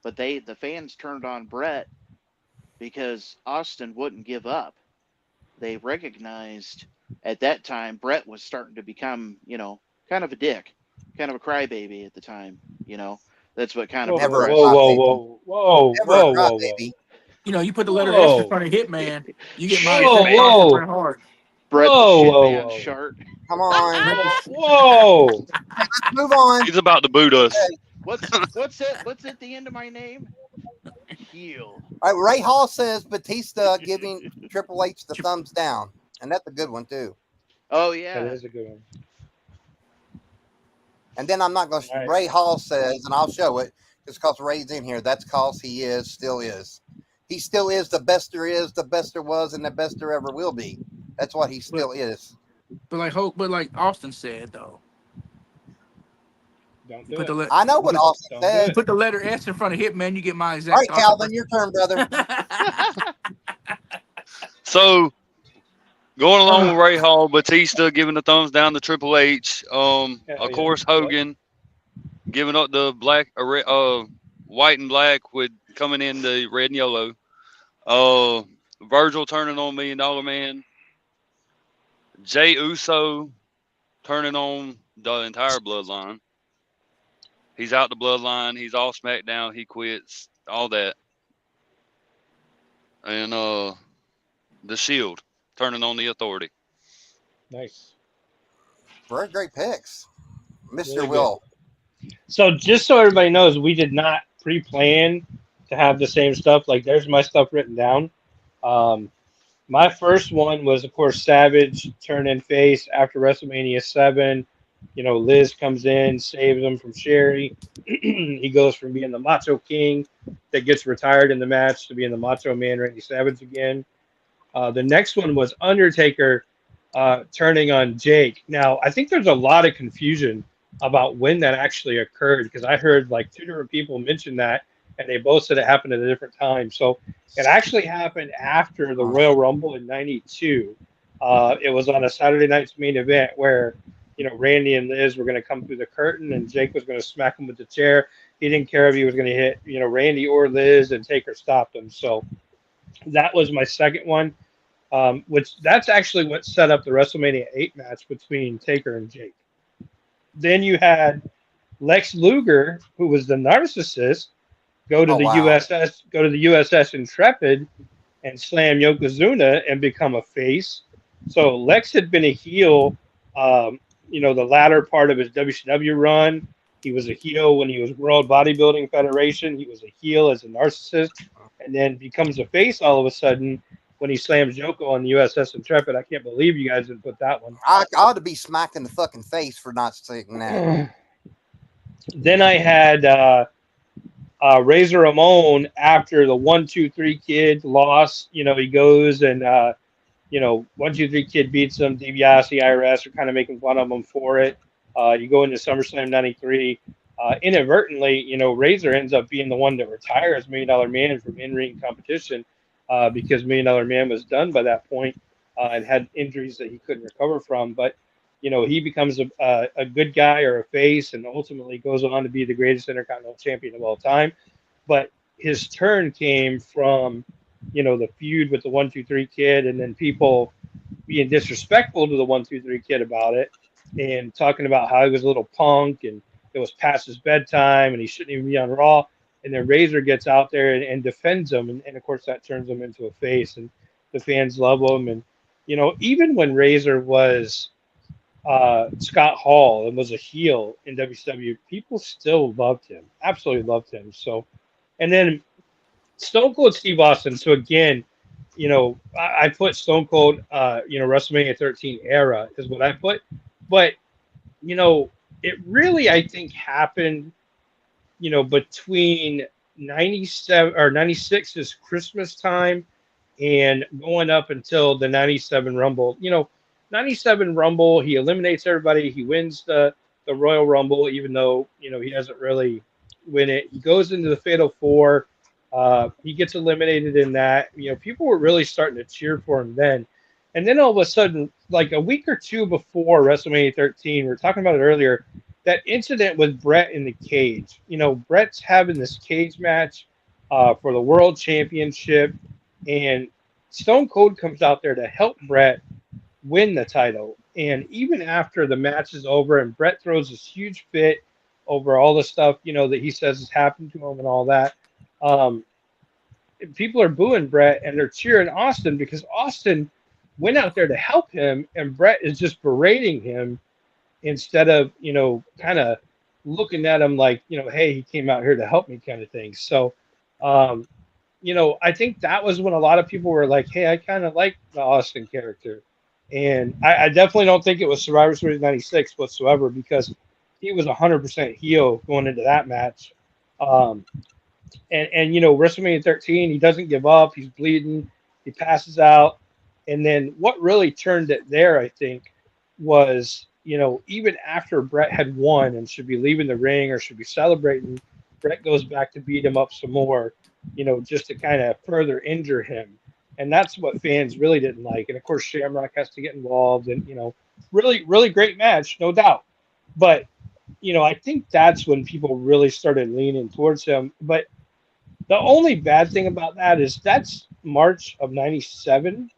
but the fans turned on Brett because Austin wouldn't give up. They recognized at that time Brett was starting to become, kind of a dick, kind of a crybaby at the time. That's what kind of Whoa, Never a whoa, cry whoa, baby. whoa, whoa, Never a whoa, cry whoa, whoa. baby. You put the letter S in Whoa, front of Hitman, you get my whoa, attention off whoa, Bret Hart. Brett the whoa, shit whoa, man whoa, shart. Come on. Bret Let's the- whoa. move on. He's about to boot us. What's at the end of my name? Heel. All right, Ray Hall says Batista giving Triple H the thumbs down, and that's a good one too. Oh That yeah. is a good one. And then I'm not going to. All right. Ray Hall says, and I'll show it just because Ray's in here. That's because he still is. He still is the best there is, the best there was, and the best there ever will be. That's what he still is. But like Austin said though, Don't you do put it. the I know what Austin Don't do said. you put the letter S in front of Hitman, you get my All exact. right, Calvin, your turn, brother. So going along with Ray Hall, Batista giving the thumbs down to Triple H. Of yeah. course, Hogan giving up the white and black with coming in the red and yellow. Virgil turning on $1 Million Man. Jay Uso turning on the entire bloodline. He's out the bloodline. He's all SmackDown. He quits. All that. And the Shield turning on the Authority. Nice. Very great picks, Mr. Really Will. So just so everybody knows, we did not pre-plan to have the same stuff. Like there's my stuff written down. My first one was, of course, Savage turning face after WrestleMania 7. Liz comes in, saves him from Sherry. He goes from being the Macho King that gets retired in the match to being the Macho Man Randy Savage again. The next one was Undertaker turning on Jake. Now, I think there's a lot of confusion about when that actually occurred because I heard like 2 different people mention that, and they both said it happened at a different time. So it actually happened after the Royal Rumble in '92. It was on a Saturday night's main event where, Randy and Liz were going to come through the curtain and Jake was going to smack him with the chair. He didn't care if he was going to hit, Randy or Liz, and Taker stopped him. So that was my second one, which that's actually what set up the WrestleMania 8 match between Taker and Jake. Then you had Lex Luger, who was the narcissist, go to the USS Intrepid and slam Yokozuna and become a face. So Lex had been a heel, the latter part of his WCW run. He was a heel when he was World Bodybuilding Federation. He was a heel as a narcissist, and then becomes a face all of a sudden when he slams Joko on the USS Intrepid. I can't believe you guys didn't put that one. I ought to be smacked in the fucking face for not saying that. Then I had Razor Ramon after the 1-2-3 Kid loss. He goes and 1-2-3 Kid beats him. DiBiase, IRS are kind of making fun of him for it. You go into SummerSlam '93. Inadvertently, Razor ends up being the one that retires $1 Million Man from in-ring competition because $1 Million Man was done by that point and had injuries that he couldn't recover from. But he becomes a good guy or a face, and ultimately goes on to be the greatest Intercontinental Champion of all time. But his turn came from the feud with the 1-2-3 Kid, and then people being disrespectful to the 1-2-3 Kid about it, and talking about how he was a little punk and it was past his bedtime and he shouldn't even be on Raw. And then Razor gets out there and defends him, and of course that turns him into a face, and the fans love him. And even when Razor was Scott Hall and was a heel in WCW, people still loved him, absolutely loved him. So, and then Stone Cold Steve Austin. So again, I put Stone Cold, WrestleMania 13 era is what I put, but it really I think happened, between 97 or 96 is Christmas time and going up until the 97 Rumble. 97 Rumble, he eliminates everybody. He wins the Royal Rumble, even though, he doesn't really win it. He goes into the Fatal Four. He gets eliminated in that. People were really starting to cheer for him then. And then all of a sudden, like a week or two before WrestleMania 13, we were talking about it earlier, that incident with Brett in the cage. Brett's having this cage match for the World Championship, and Stone Cold comes out there to help Brett win the title. And even after the match is over and Brett throws this huge fit over all the stuff, that he says has happened to him and all that, people are booing Brett and they're cheering Austin because Austin went out there to help him, and Brett is just berating him instead of, kind of looking at him like, hey, he came out here to help me kind of thing. So, I think that was when a lot of people were like, hey, I kind of like the Austin character. And I definitely don't think it was Survivor Series 96 whatsoever, because he was 100% heel going into that match. And WrestleMania 13, he doesn't give up. He's bleeding. He passes out. And then what really turned it there, I think, was, even after Brett had won and should be leaving the ring or should be celebrating, Brett goes back to beat him up some more, just to kind of further injure him. And that's what fans really didn't like. And of course, Shamrock has to get involved, and, really, really great match, no doubt. But, I think that's when people really started leaning towards him. But the only bad thing about that is that's March of 97.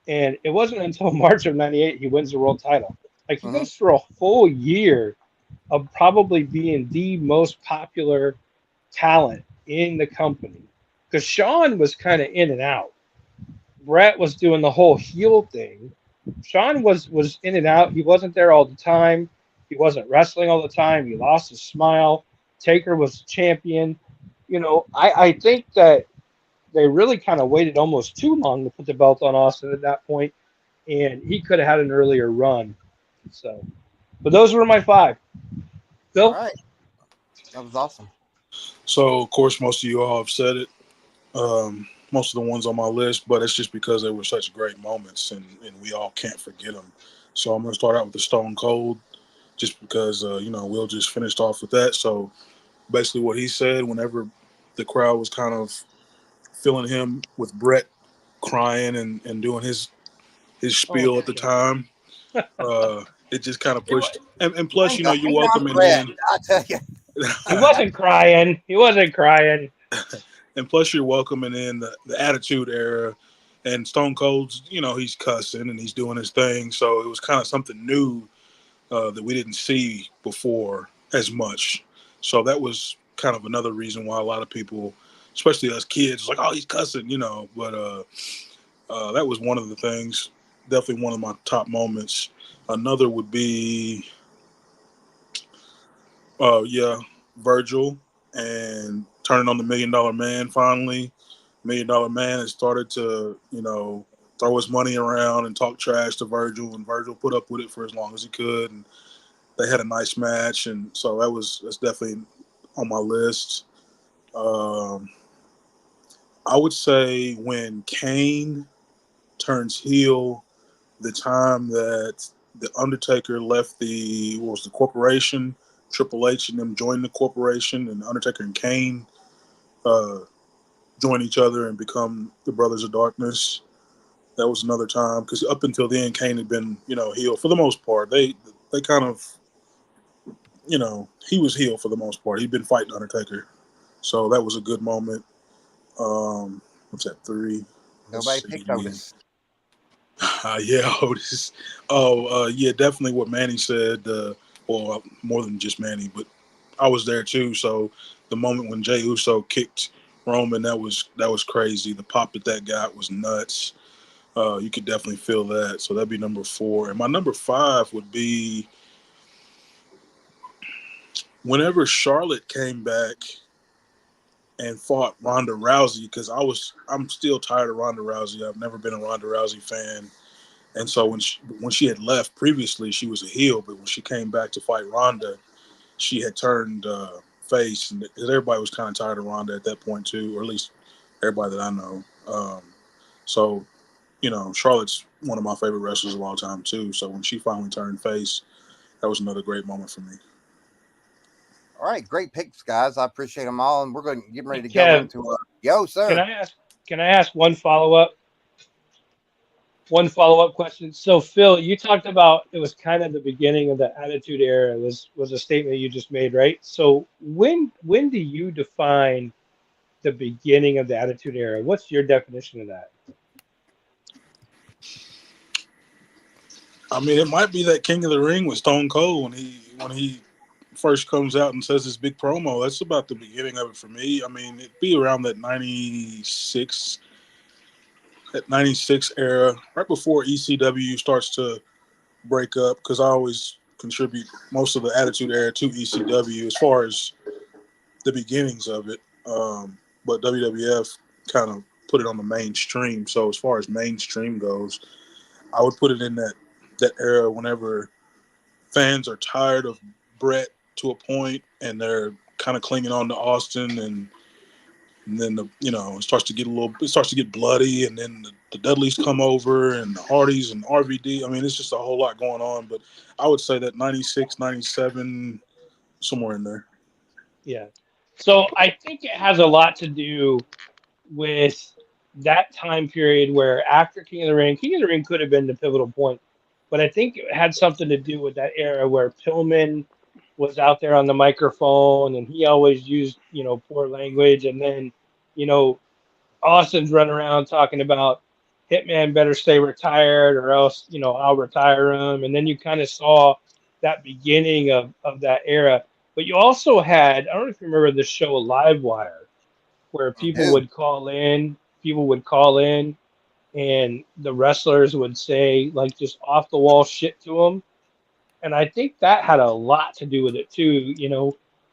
And it wasn't until March of 98 he wins the world title. Like, he Mhm. goes through a whole year of probably being the most popular talent in the company. Because Shawn was kind of in and out. Brett was doing the whole heel thing. Shawn was in and out. He wasn't there all the time. He wasn't wrestling all the time. He lost his smile. Taker was champion. I think that they really kind of waited almost too long to put the belt on Austin at that point, and he could have had an earlier run. So, but those were my five. All Bill? right, that was awesome. So, of course, most of you all have said it. Most of the ones on my list, but it's just because they were such great moments, and we all can't forget them. So I'm going to start out with the Stone Cold, just because, Will just finished off with that. So basically what he said whenever the crowd was kind of feeling him with Brett crying and doing his Oh spiel my at the God! time, it just kind of It wa- pushed. And plus, Blame, you're blame it on welcoming Brett. in. I tell you. He wasn't crying. He wasn't crying. And plus, you're welcoming in the Attitude Era, and Stone Cold's, he's cussing and he's doing his thing. So it was kind of something new that we didn't see before as much. So that was kind of another reason why a lot of people, especially us kids, was like, oh, he's cussing. But that was one of the things. Definitely one of my top moments. Another would be, yeah, Virgil and turning on the $1 Million Man finally. $1 million Man had started to, throw his money around and talk trash to Virgil, and Virgil put up with it for as long as he could, and they had a nice match, and so that's definitely on my list. Um, I would say when Kane turns heel, the time that the Undertaker left the corporation, Triple H and them joined the corporation, and the Undertaker and Kane uh, join each other and become the Brothers of Darkness. That was another time because up until then, Kane had been heel for the most part. They kind of he was heel for the most part. He'd been fighting Undertaker, so that was a good moment. What's that, 3? Let's Nobody see. picked Otis. Yeah, Otis. Oh, yeah, definitely what Manny said. Well, more than just Manny, but I was there too. So the moment when Jey Uso kicked Roman, that was crazy. The pop that got was nuts. You could definitely feel that. So that'd be number 4. And my number 5 would be whenever Charlotte came back and fought Ronda Rousey, because I'm still tired of Ronda Rousey. I've never been a Ronda Rousey fan. And so when she had left previously, she was a heel, but when she came back to fight Ronda, she had turned face, and everybody was kind of tired of Ronda at that point too, or at least everybody that I know. So Charlotte's one of my favorite wrestlers of all time too. So when she finally turned face, that was another great moment for me. All right, great picks, guys. I appreciate them all, and we're going to get Hey, ready to go Kev, into yo, can sir. I ask? Can I ask one follow up? One follow up question. So, Phil, you talked about it was kind of the beginning of the Attitude Era. Was a statement you just made, right? So, when do you define the beginning of the Attitude Era? What's your definition of that? I mean, it might be that King of the Ring with Stone Cold when he first comes out and says his big promo. That's about the beginning of it for me. I mean, it'd be around that '96 era, right before ECW starts to break up. Because I always contribute most of the Attitude Era to ECW as far as the beginnings of it. But WWF kind of put it on the mainstream. So as far as mainstream goes, I would put it in that era whenever fans are tired of Brett to a point, and they're kind of clinging on to Austin, and then it starts to get bloody, and then the Dudleys come over, and the Hardys and RVD. I mean, it's just a whole lot going on. But I would say that '96, '97, somewhere in there. Yeah. So I think it has a lot to do with that time period where after King of the Ring could have been the pivotal point, but I think it had something to do with that era where Pillman was out there on the microphone and he always used, poor language. And then, you know, Austin's running around talking about Hitman better stay retired or else, I'll retire him. And then you kind of saw that beginning of that era. But you also had, I don't know if you remember the show Livewire, where I do. people would call in, and the wrestlers would say like just off the wall shit to them, and I think that had a lot to do with it too.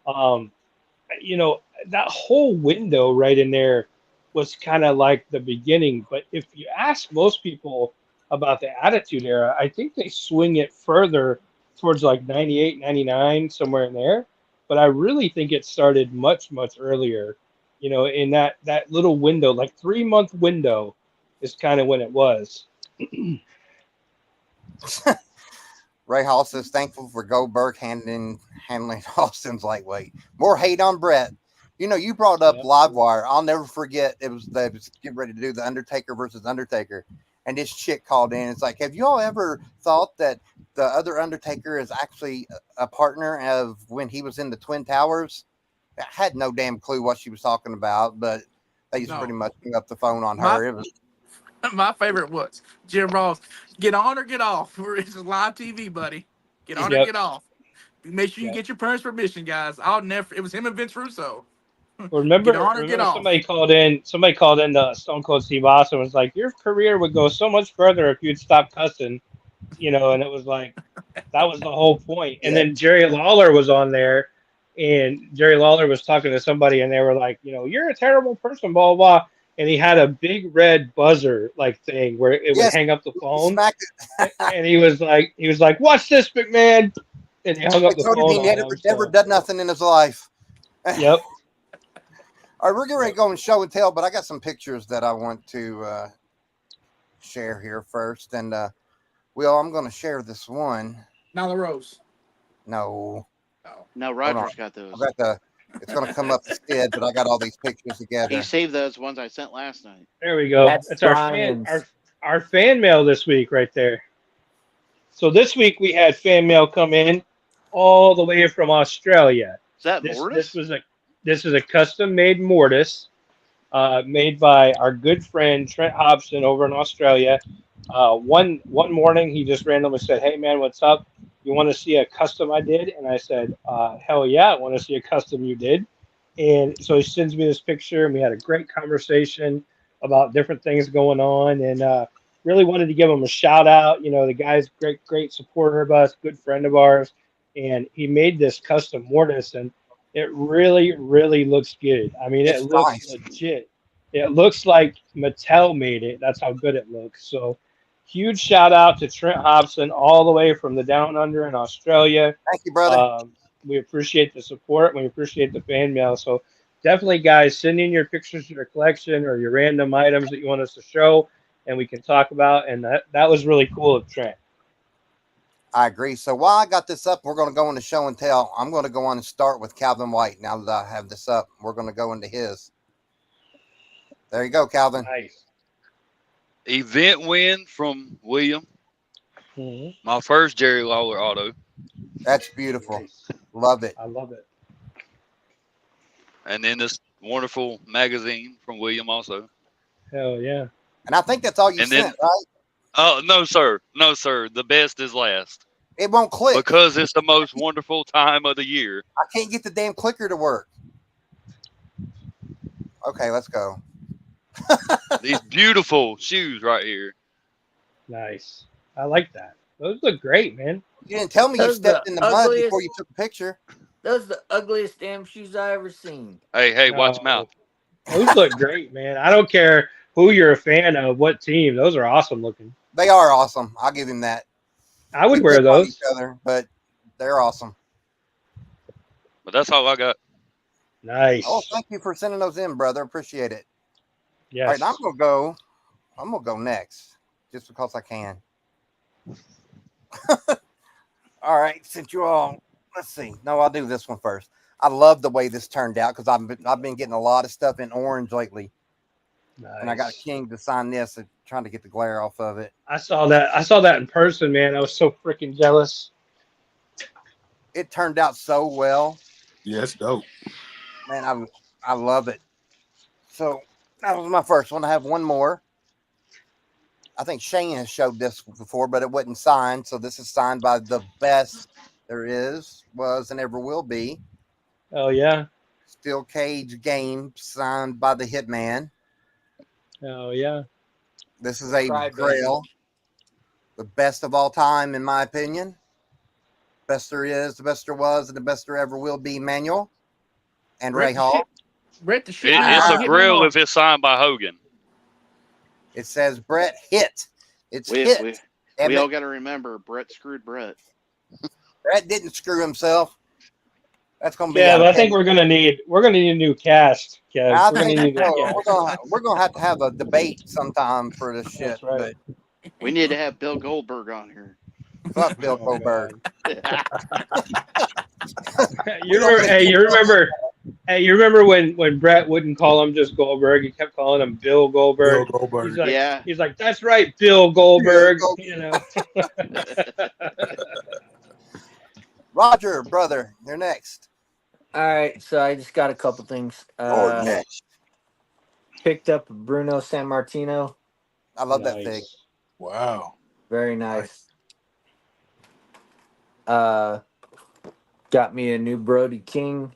Um, you know that whole window right in there was kind of like the beginning. But if you ask most people about the Attitude Era, I think they swing it further towards like 98, 99, somewhere in there. But I really think it started much, much earlier, in that little window, like 3 month window is kind of when it was. Ray Hall says thankful for Goldberg handling Austin's lightweight. More hate on Brett. You brought up Yeah. Livewire. I'll never forget. They was getting ready to do the Undertaker versus Undertaker, and this chick called in. It's like, have you all ever thought that the other Undertaker is actually a partner of when he was in the Twin Towers? I had no damn clue what she was talking about, but they just pretty No, much hung up the phone on my her. It was my favorite was Jim Ross. Get on or get off. It's live TV, buddy. Get on or Yep. get off. Make sure you Yep. get your parents' permission, guys. I'll never. It was him and Vince Russo. Well, Get remember, on or get remember off. somebody called in. Somebody called in to Stone Cold Steve Austin, was like, "Your career would go so much further if you'd stop cussing," And it was like that was the whole point. And yeah. then Jerry Lawler was on there, and Jerry Lawler was talking to somebody, and they were like, "You're a terrible person," blah blah blah. and he had a big red buzzer like thing where it would Yes, hang up the he phone, smacked it. and he was like, "Watch this, McMahon," and he hung They up the told him he phone on never, him. never So, done nothing in his life. yep. All right, we're getting ready Yep. to go and show and tell, but I got some pictures that I want to share here first. And Will, I'm going to share this one. Now the Rose. No, Oh. No, hold on. Roger's got I those. got the. It's going to come up instead, but I got all these pictures He together. saved those ones I sent last night. There we go. That's That's Brian's. our fan mail this week right there. So this week we had fan mail come in all the way from Australia. Is that This Mortis? this is a custom made mortise made by our good friend Trent Hobson over in Australia. One morning he just randomly said, "Hey man, what's up? You want to see a custom I did?" And I said, "Hell yeah, I want to see a custom you did." And so he sends me this picture, and we had a great conversation about different things going on, and really wanted to give him a shout out. You know, the guy's great supporter of us, good friend of ours, and he made this custom mortise, and it really looks good. I mean, it It's looks nice. legit. It looks like Mattel made it. That's how good it looks. So, huge shout out to Trent Hobson, all the way from the down under in Australia. Thank you, brother. We appreciate the support. We appreciate the fan mail. So, definitely, guys, send in your pictures of your collection or your random items that you want us to show, and we can talk about. And that was really cool of Trent. I agree. So while I got this up, we're going to go into show and tell. I'm going to go on and start with Calvin White. Now that I have this up, we're going to go into his. There you go, Calvin. Nice. Event win from William. Mhm. My first Jerry Lawler auto. That's beautiful. Nice. Love it. I love it. And then this wonderful magazine from William also. Hell yeah. And I think that's all you And then- sent, right? Oh, no, sir. No, sir. The best is last. It won't click. Because it's the most wonderful time of the year. I can't get the damn clicker to work. Okay, let's go. These beautiful shoes right here. Nice. I like that. Those look great, man. You didn't tell me you Those stepped the in the mud ugliest- before you took a picture. Those are the ugliest damn shoes I ever seen. Hey, watch No. them out. Those look great, man. I don't care who you're a fan of, what team. Those are awesome looking. They are awesome. I'll give him that. I would We wear pick on those. each other, but they're awesome. But that's all I got. Nice. Oh, thank you for sending those in, brother. Appreciate it. Yes. All right, now I'm gonna go next, just because I can. All right, since you all, let's see. No, I'll do this one first. I love the way this turned out because I've been getting a lot of stuff in orange lately, Nice. and I got King to sign this and trying to get the glare off of it. I saw that in person, man. I was so freaking jealous. It turned out so well, Yeah, it's dope. man. I love it. So that was my first one. I have one more. I think Shane has showed this before, but it wasn't signed. So this is signed by the best there is, was, and ever will be. Oh yeah. Steel Cage Game, signed by the Hitman. Oh yeah. This is a Crybaby. grail. The best of all time, in my opinion. Best there is, the best there was, and the best there ever will be, Manuel. And Ray Hall. Brett the shit. It's Ah. a grill if it's signed by Hogan. It says Brett hit. It's We, hit. we, Damn we it. all got to remember Brett screwed Brett. Brett didn't screw himself. That's gonna be. Yeah, out but of I think hand. we're gonna need a new cast, Kev. I We're gonna think need a so. new cast. We're gonna have to have a debate sometime for this shit. That's right. We need to have Bill Goldberg on here. But fuck Bill Oh, Goldberg. You remember when Brett wouldn't call him just Goldberg, he kept calling him Bill Bill Goldberg. Goldberg. He's like, Yeah. he's like, that's right, Bill Goldberg. Bill You know. Roger, brother, you're next. All right, so I just got a couple things. Or next. Picked up Bruno San Martino. I love that Nice. thing. Wow. Very nice. Got me a new Brody King.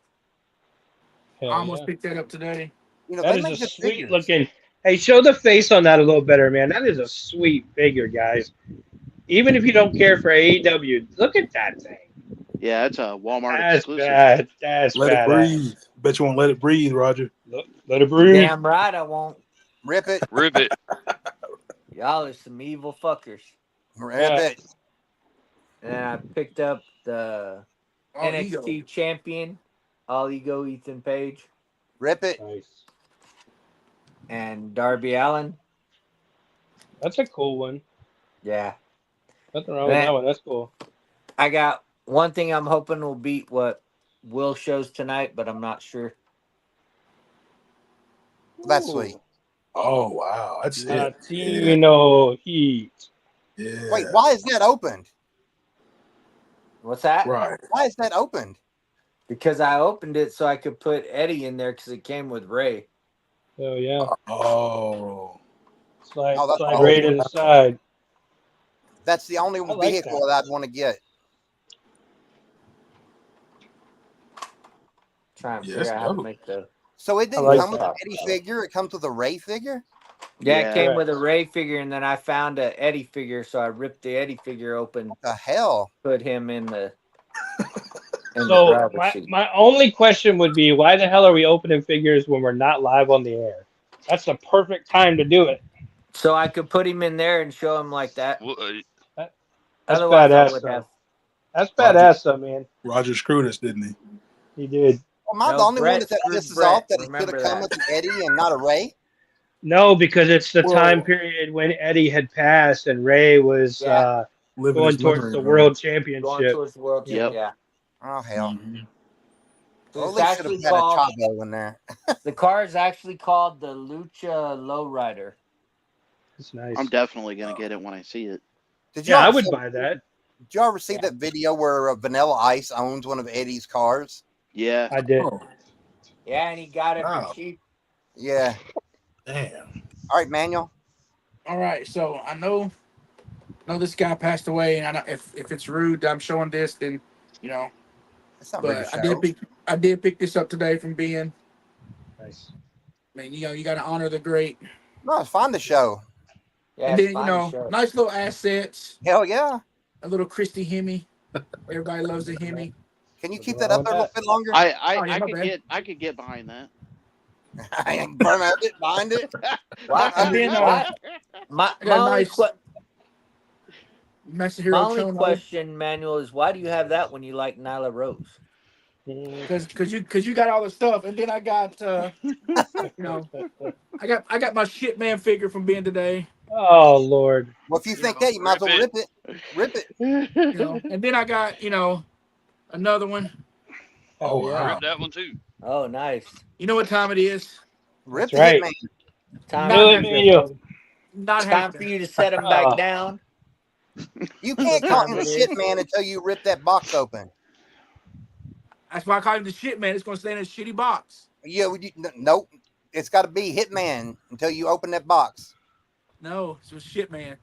I Hell almost yeah. picked that up today. You know, That they is make a good sweet figures. looking. Hey, show the face on that a little better, man. That is a sweet figure, guys. Even if you don't care for AEW, look at that thing. Yeah, it's a Walmart That's exclusive. bad. That's Let badass. it breathe. Bet you won't let it breathe, Roger. Let it breathe. Damn right I won't. Rip it. Rip it. Y'all are some evil fuckers. Rip Yeah. it. And then I picked up the All NXT ego. champion, All Ego Ethan Page, Rip it. Nice. and Darby Allin. That's a cool one. Yeah. Nothing wrong with Man. that one. That's cool. I got one thing I'm hoping will beat what Will shows tonight, but I'm not sure. That's sweet. Oh wow, that's it. Latino Heat. Yeah. Wait, why is that opened? What's that? Right. Why is that opened? Because I opened it so I could put Eddie in there because it came with Ray. Oh yeah. Oh. Slide Oh, that's right to the side. That's the only I like vehicle that. that I'd want to get. Try and Yes, figure out how to dope. make the. So it didn't like come with an that. Eddie figure. It comes with a Ray figure. Yeah, Yeah. it came Right. with a Ray figure, and then I found a Eddie figure, so I ripped the Eddie figure open, What the hell? put him in the in the So driver's seat. my only question would be, why the hell are we opening figures when we're not live on the air? That's the perfect time to do it. So I could put him in there and show him like that. Well, That's Otherwise, I badass, would though. have. That's Roger. badass, though, man. Roger screwed us, didn't he? He did. Am I No, the only one Brett that screwed pisses Brett. off that it should Remember have come that. with an Eddie and not a Ray? No, because it's the Well- time period when Eddie had passed and Ray was Yeah. Living going his towards memory the on. world Going championship. towards the world. Yep. Yeah. Oh hell! Mhm. Well, at It's least should actually have had a called. Chavo in there. The car is actually called the Lucha Lowrider. It's nice. I'm definitely gonna get it when I see it. Did you Yeah, I ever would see, buy that. did you ever see Yeah. that video where Vanilla Ice owns one of Eddie's cars? Yeah. I did. Oh, Yeah, and he got it Wow. for cheap. Yeah. damn. All right, Manuel. All right, so I know this guy passed away, and I know if it's rude that I'm showing this, then you know. It's not really But show. I did pick this up today from Ben. Nice. I mean, you got to honor the great, No, it's fine to show. Yeah, and it's then fine to show. nice little assets, Hell yeah. a little Christy Hemi. Everybody loves the Hemi. Can you Nothing keep that wrong up there a with little bit longer? Oh, yeah, I my could bad. get behind that. I ain't burn out it, behind it. What? And then, What? My I got a only, nice nice my hero only Chono. question, Manuel, is why do you have that when you like Nyla Rose? Because you got all the stuff, and then I got I got my shit man figure from Ben today. Oh Lord. Well, if you think that, you might as well rip it. Rip it. And then I got another one. Oh, yeah. wow. rip that one too. Oh, nice. You know what time it is? Rip That's the right. Hitman. Time, Not Do it, happy. Manuel. Not time happy. for you to set him back Oh. down. You can't call him What the time it shit is? man until you rip that box open. That's why I call him the shit man. It's gonna stay in a shitty box. Yeah, nope. It's got to be Hitman until you open that box. No, it's a shit man.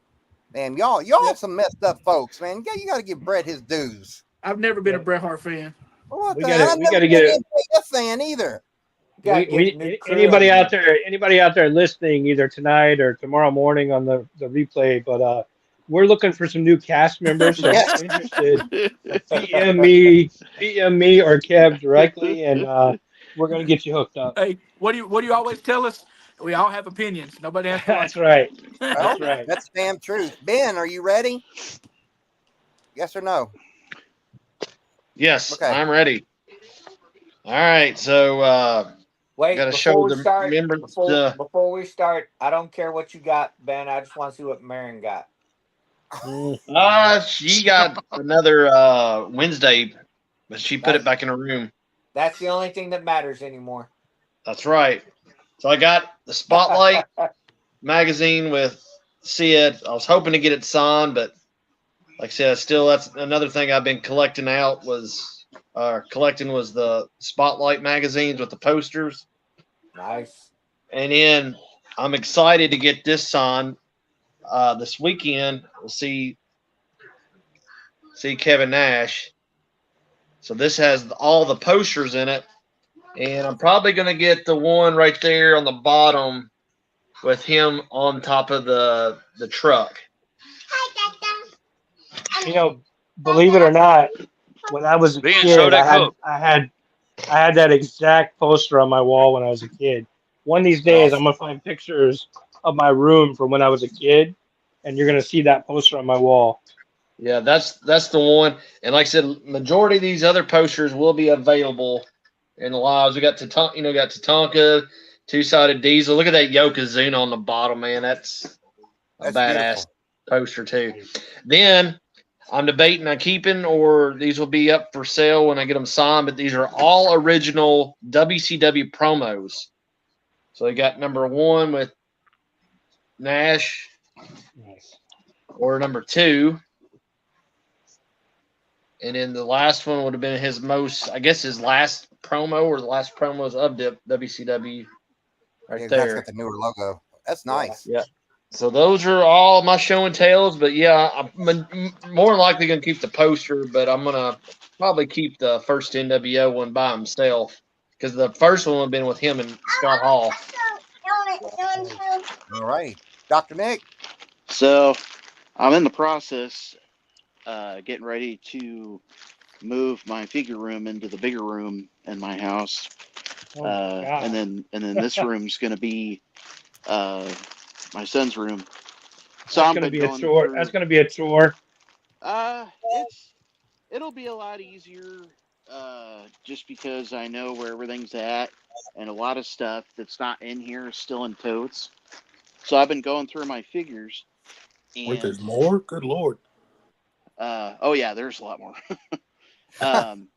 Man, y'all Yeah. some messed up folks, man. You got to give Brett his dues. I've never been a Yeah. Bret Hart fan. What We the gotta- hell? we I've never gotta been get an MJF fan either. You gotta get Nick Crew Anybody on out there, listening, either tonight or tomorrow morning on the replay, but we're looking for some new cast members. So Yeah. if you're interested, PM me or Kev directly, and we're gonna get you hooked up. Hey, what do you always tell us? We all have opinions. Nobody has to like. That's right. Well, That's right. that's damn truth. Ben, are you ready? Yes or no? Yes, Okay. I'm ready. All right, so Wait, gotta before show we the start, members, before we start, I don't care what you got, Ben. I just want to see what Marin got. she got another Wednesday, but she put it back in her room. That's the only thing that matters anymore. That's right. So I got the Spotlight magazine with Sid. I was hoping to get it signed, but like I said, that's another thing I've been collecting was the Spotlight magazines with the posters. Nice. And then I'm excited to get this signed. This weekend we'll see Kevin Nash. So this has all the posters in it, and I'm probably going to get the one right there on the bottom with him on top of the truck. Believe it or not, when I was a Ben, kid, show that cup. I had that exact poster on my wall when I was a kid. One of these days, I'm Awesome. gonna find pictures of my room from when I was a kid, and you're gonna see that poster on my wall. Yeah, that's the one. And like I said, majority of these other posters will be available in the lives. We got Tatanka, got Tatanka, two-sided diesel. Look at that Yokozuna on the bottom, man. That's a That's badass beautiful. poster too. Then I'm debating on keeping, or these will be up for sale when I get them signed. But these are all original WCW promos. So they got number one with Nash, Nice. or number two. And then the last one would have been his most, I guess, his last promo or the last promos of WCW right Yeah, because that's there. got the newer logo. That's nice. Yeah. So those are all my show and tells. But yeah, more than likely going to keep the poster, but I'm going to probably keep the first NWO one by himself because the first one would have been with him and Scott Hall. All right, Dr. Nick. So I'm in the process, getting ready to move my figure room into the bigger room in my house, Oh my and god. then this room's gonna be my son's room. So That's I've gonna been be a going chore. That's through. gonna be a chore. It'll be a lot easier, just because I know where everything's at, and a lot of stuff that's not in here is still in totes. So I've been going through my figures, Wait, there's and more? Good Lord. oh yeah, there's a lot more. um,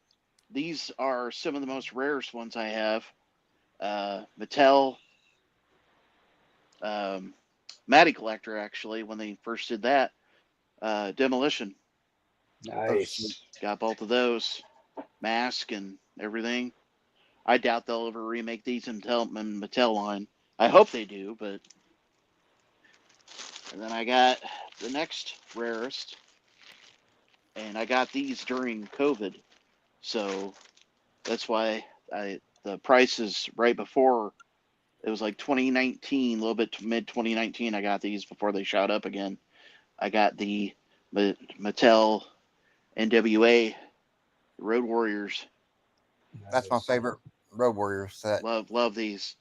these are some of the most rarest ones I have. Mattel, um, Matty Collector, actually, when they first did that, Demolition, Oh, sweet. Nice. got both of those, Mask and everything. I doubt they'll ever remake these in Mattel line. I hope they do, but. And then I got the next rarest, and I got these during COVID, so that's why the prices right before it was like 2019, a little bit mid 2019. I got these before they shot up again. I got the Mattel NWA Road Warriors. That's my Nice. favorite Road Warrior set. Love these.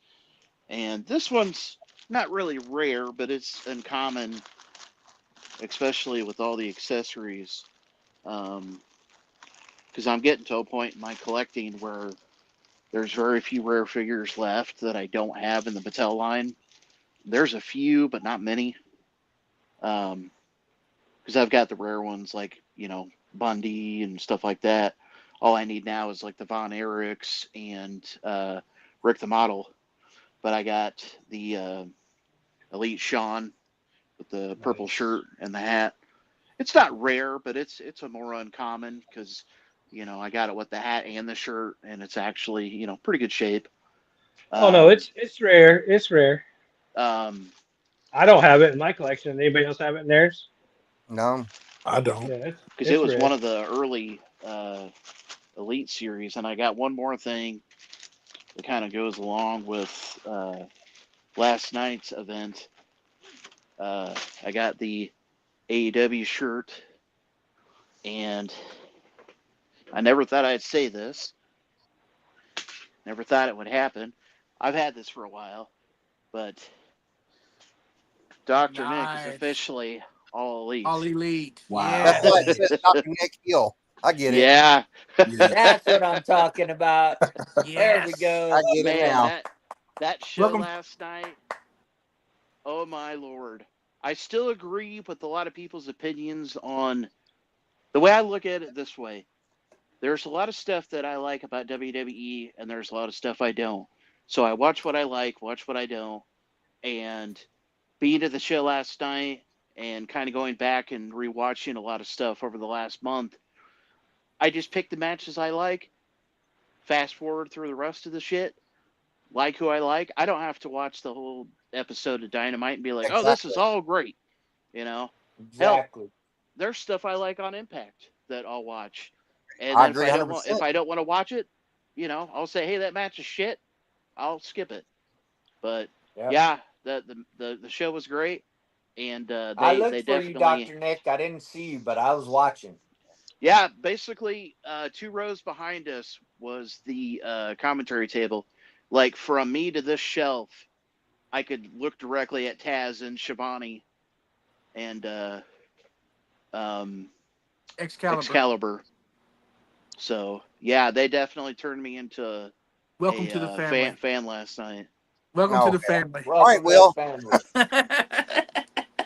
And this one's not really rare, but it's uncommon, especially with all the accessories. Because I'm getting to a point in my collecting where there's very few rare figures left that I don't have in the Mattel line. There's a few, but not many. Because I've got the rare ones like Bundy and stuff like that. All I need now is like the Von Erichs and Rick the Model. But I got the Elite Sean with the purple Nice. shirt and the hat. It's not rare, but it's a more uncommon because I got it with the hat and the shirt, and it's actually pretty good shape. Oh no, Um, it's rare. It's rare. um, I don't have it in my collection. Anybody else have it in theirs? No, I don't. Yeah, because it it's was one rare. of the early Elite series, and I got one more thing that kind of goes along with last night's event. I got the AEW shirt, and I never thought I'd say this. Never thought it would happen. I've had this for a while, but Dr. Nick is Nice. officially all All elite. elite. that's Wow. why it Yes. says Dr. Nick Hill. I get it. Yeah, Yeah. That's what I'm talking about. There we Yes. I go. get it man, now. that show Welcome. last night. Oh my lord! I still agree with a lot of people's opinions on the way I look at it this way. There's a lot of stuff that I like about WWE, and there's a lot of stuff I don't. So I watch what I like, watch what I don't, and being at the show last night and kind of going back and rewatching a lot of stuff over the last month, I just pick the matches I like, fast forward through the rest of the shit, like who I like. I don't have to watch the whole episode of Dynamite and be like, oh, this is Exactly. all great. You know, hell, Exactly. there's stuff I like on Impact that I'll watch, and I then agree if 100%. I don't want to watch it, I'll say, hey, that match is shit. I'll skip it. But Yep. yeah, the show was great, and I they looked for you, definitely. Dr. Nick. I didn't see you, but I was watching. Yeah, basically, two rows behind us was the commentary table. like from me to this shelf, I could look directly at Taz and Shivani and um, Excalibur. Excalibur. So yeah, they definitely turned me into Welcome a to the family. fan last night. Welcome to Oh, the family. all right, Welcome to the Will. family.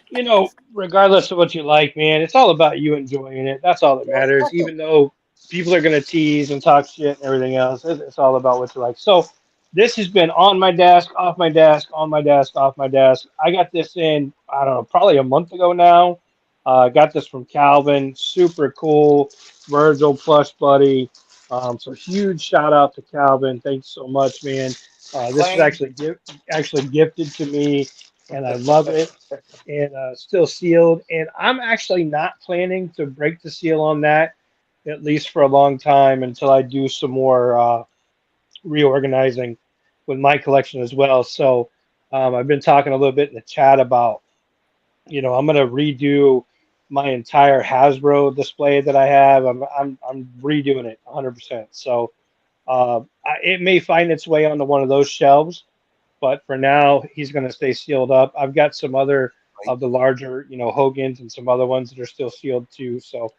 You know, regardless of what you like, man, it's all about you enjoying it. That's all that Well, matters. that's Even though people are going to tease and talk shit and everything else, it's all about what you like. So this has been on my desk, off my desk, on my desk, off my desk. I got this in, I don't know, probably a month ago now. I got this from Calvin. Super cool. Virgil plush buddy. So huge shout out to Calvin. Thanks so much, man. This was Claim. actually gifted to me, and I love it and still sealed. And I'm actually not planning to break the seal on that, at least for a long time, until I do some more reorganizing with my collection as well. So I've been talking a little bit in the chat about, I'm going to redo my entire Hasbro display that I have. I'm redoing it 100%. So it may find its way onto one of those shelves, but for now, he's going to stay sealed up. I've got some other great. of the larger, Hogan's and some other ones that are still sealed too. So,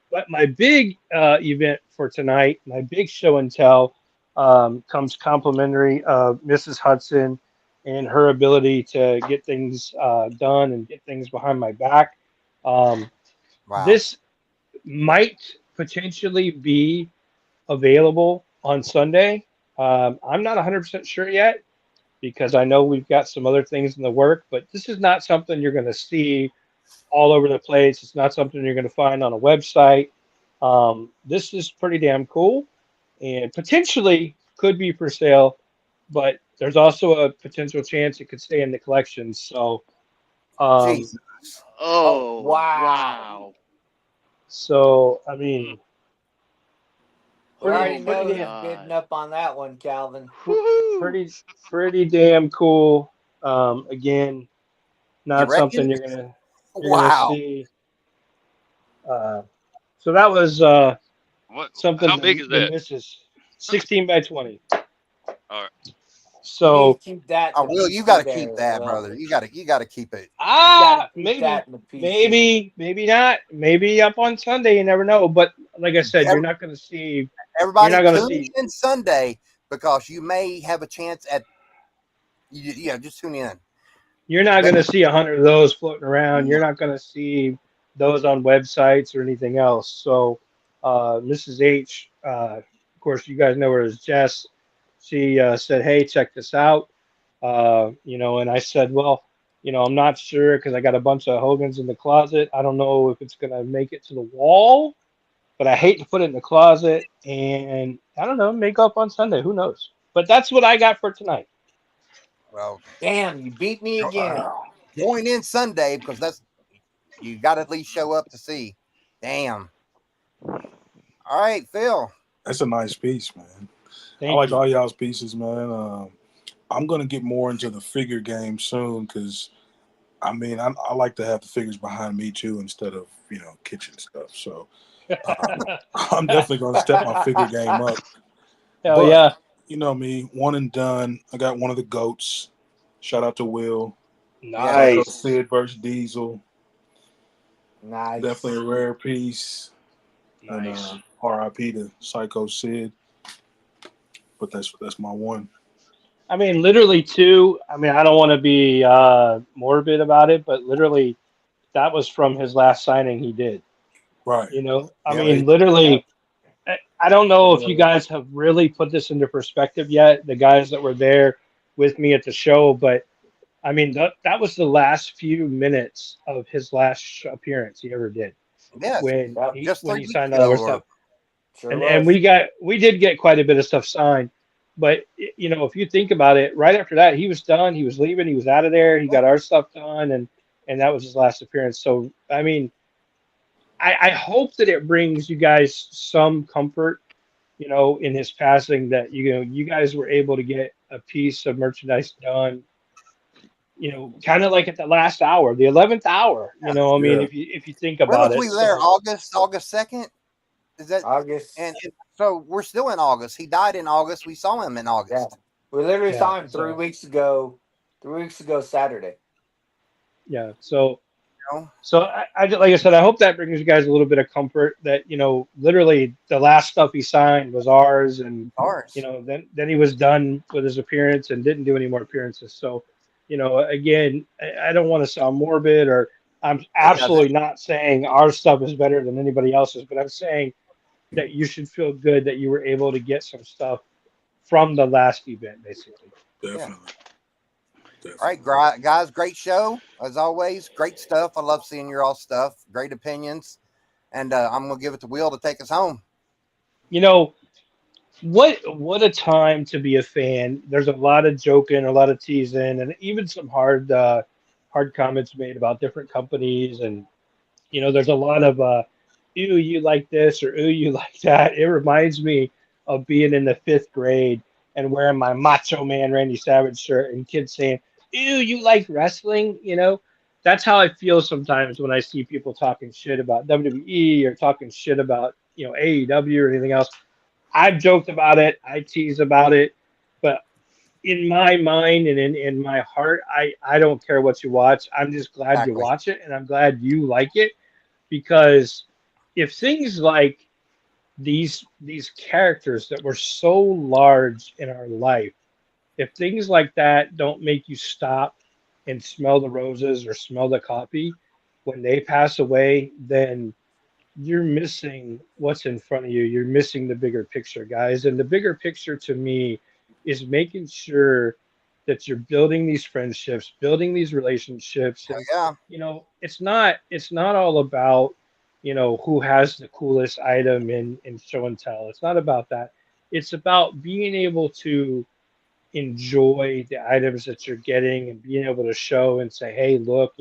but my big event for tonight, my big show and tell, comes complimentary of Mrs. Hudson and her ability to get things done and get things behind my back. Um, Wow. this might potentially be available on Sunday. I'm not 100% sure yet because I know we've got some other things in the work, but this is not something you're going to see all over the place. It's not something you're going to find on a website. This is pretty damn cool and potentially could be for sale, but there's also a potential chance it could stay in the collection. So, um, Jesus. Oh, Oh wow. wow! I Mm. mean, We pretty, Oh already my pretty know damn, who's bidding god! up on that one, Calvin. Woohoo! pretty, pretty damn cool. Again, You not something reckon? you're gonna Wow. see. Uh, so that was What? something How big is the that? missus 16 by 20. All right. You need So to keep that in Oh, the Will, you got PC to keep there, that, Will. brother. You got to keep it. You got to keep maybe, that in the PC. maybe not. Maybe up on Sunday, you never know. But like I said, Ev- you're Everybody, not gonna tune see, in Sunday because you may have a chance at. Just tune in. you're not That, gonna see 100 of those floating around. You're no, not gonna see those on websites or anything else. So, Mrs. H, of course, you guys know her as Jess. She said, "Hey, check this out." And I said, "Well, I'm not sure because I got a bunch of Hogans in the closet. I don't know if it's gonna make it to the wall, but I hate to put it in the closet. And I don't know, make up on Sunday. Who knows? But that's what I got for tonight. well, Damn, you beat me again. join in Sunday because that's you got to at least show up to see. Damn. All right, Phil. That's a nice piece, man. I Thank like you. all y'all's pieces, man. I'm gonna get more into the figure game soon because I like to have the figures behind me too instead of kitchen stuff. So I'm definitely gonna step my figure game up. Hell But yeah. you know me, one and done. I got one of the goats. Shout out to Will. Psycho Yes. Nice. Sid versus Diesel. Nice. Definitely a rare piece. And Nice. RIP to Psycho Sid. But that's my one. I mean, literally, too. I mean, I don't want to be morbid about it, but literally, that was from his last signing he did. Right. I Yep. mean, Hey, yep. literally, I don't know if you Literally. guys have really put this into perspective yet, the guys that were there with me at the show, but I mean, that was the last few minutes of his last appearance he ever did Yes. when Yep. he Just when 3 he weeks signed all ago of our or stuff. Sure And was. we did get quite a bit of stuff signed, but if you think about it, right after that he was done, he was leaving, he was out of there, he got our stuff done, and that was his last appearance. So I mean, I hope that it brings you guys some comfort, in his passing, that you guys were able to get a piece of merchandise done, kind of like at the last hour, the 11th hour. I mean, Yeah. if you think when about was it. we there? So August 2nd? Is that August. and so we're still in August. He died in August. We saw him in Yeah. August. We literally Yeah. saw him three So weeks ago. 3 weeks ago Saturday. yeah. So You know, like I said, I hope that brings you guys a little bit of comfort that literally the last stuff he signed was ours, and ours. then he was done with his appearance and didn't do any more appearances. So, again, I don't want to sound morbid, or I'm It doesn't. absolutely not saying our stuff is better than anybody else's, but I'm saying that you should feel good that you were able to get some stuff from the last event, basically. Yeah. Definitely. All right, Definitely. guys, great show as always. Great stuff. I love seeing your all stuff. Great opinions, and I'm gonna give it to Will to take us home. You know, what a time to be a fan. There's a lot of joking, a lot of teasing, and even some hard comments made about different companies. And there's a lot of ooh, you like this, or ooh, you like that. It reminds me of being in the fifth grade and wearing my Macho Man Randy Savage shirt, and kids saying, ooh, you like wrestling. That's how I feel sometimes when I see people talking shit about WWE or talking shit about AEW or anything else. I've joked about it, I tease about it, but in my mind and in my heart, I don't care what you watch. I'm just glad you Exactly. watch it, and I'm glad you like it, because if things like these characters that were so large in our life, if things like that don't make you stop and smell the roses or smell the coffee when they pass away, then you're missing what's in front of you. You're missing the bigger picture, guys. And the bigger picture to me is making sure that you're building these friendships, building these relationships. Oh And yeah. it's not all about, who has the coolest item in show and tell. It's not about that. It's about being able to enjoy the items that you're getting and being able to show and say, hey, look,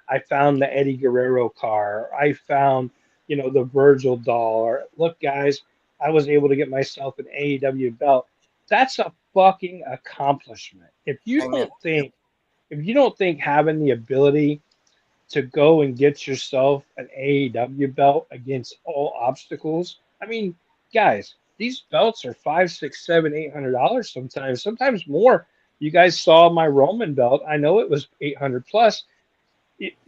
I found the Eddie Guerrero car. Or I found, the Virgil doll. Or look, guys, I was able to get myself an AEW belt. That's a fucking accomplishment. Amen. If you don't think having the ability to go and get yourself an AEW belt against all obstacles. I mean, guys, these belts are five, six, seven, $800 sometimes, sometimes more. You guys saw my Roman belt. I know it was 800 plus.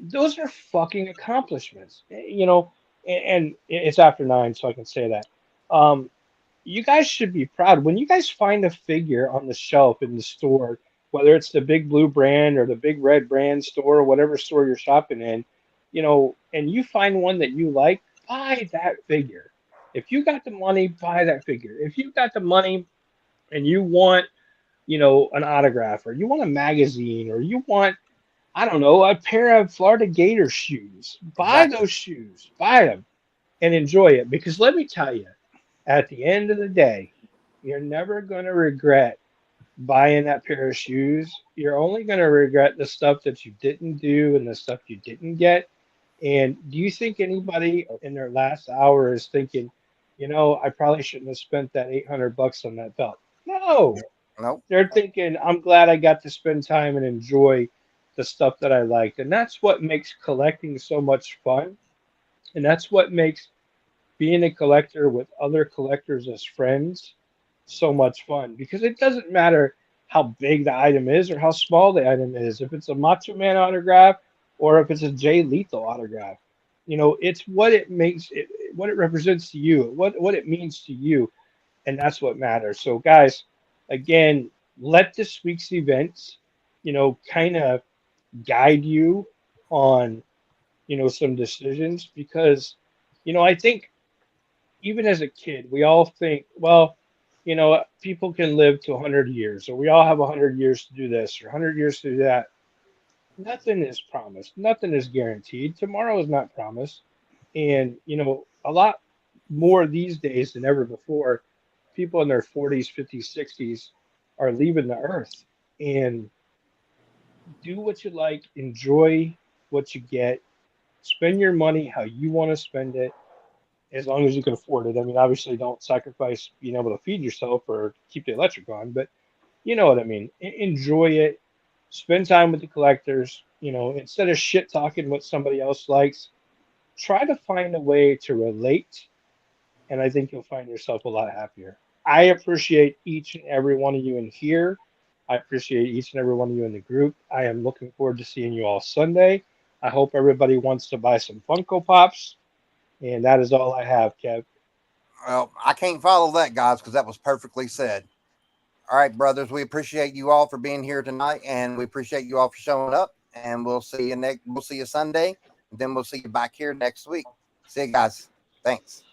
Those are fucking accomplishments, and it's after 9, so I can say that. Um, you guys should be proud when you guys find a figure on the shelf in the store, whether it's the big blue brand or the big red brand store or whatever store you're shopping in, and you find one that you like, buy that figure. If you got the money, buy that figure. If you got the money and you want, an autograph, or you want a magazine, or you want, I don't know, a pair of Florida Gator shoes, buy Exactly. those shoes, buy them and enjoy it. Because let me tell you, at the end of the day, you're never going to regret buying that pair of shoes. You're only going to regret the stuff that you didn't do and the stuff you didn't get. And do you think anybody in their last hour is thinking, I probably shouldn't have spent that 800 bucks on that belt? No, Nope. they're thinking, I'm glad I got to spend time and enjoy the stuff that I liked. And that's what makes collecting so much fun. And that's what makes being a collector with other collectors as friends so much fun, because it doesn't matter how big the item is or how small the item is. If it's a Macho Man autograph or if it's a Jay Lethal autograph, it's what it makes it, what it represents to you, what it means to you, and that's what matters. So, guys, again, let this week's events, kind of guide you on, some decisions, because, I think even as a kid, we all think, well, people can live to 100 years, or we all have 100 years to do this, or 100 years to do that. Nothing is promised. Nothing is guaranteed. Tomorrow is not promised. And, a lot more these days than ever before, people in their 40s, 50s, 60s are leaving the earth. And do what you like, enjoy what you get, spend your money how you want to spend it as long as you can afford it. I mean, obviously, don't sacrifice being able to feed yourself or keep the electric on, but you know what I mean. Enjoy it. Spend time with the collectors. Instead of shit talking what somebody else likes, try to find a way to relate, and I think you'll find yourself a lot happier. I appreciate each and every one of you in here. I appreciate each and every one of you in the group. I am looking forward to seeing you all Sunday. I hope everybody wants to buy some Funko Pops. And that is all I have, Kev. Well, I can't follow that, guys, because that was perfectly said. All right, brothers, we appreciate you all for being here tonight, and we appreciate you all for showing up. And we'll see you next. We'll see you Sunday, and then we'll see you back here next week. See you guys. Thanks.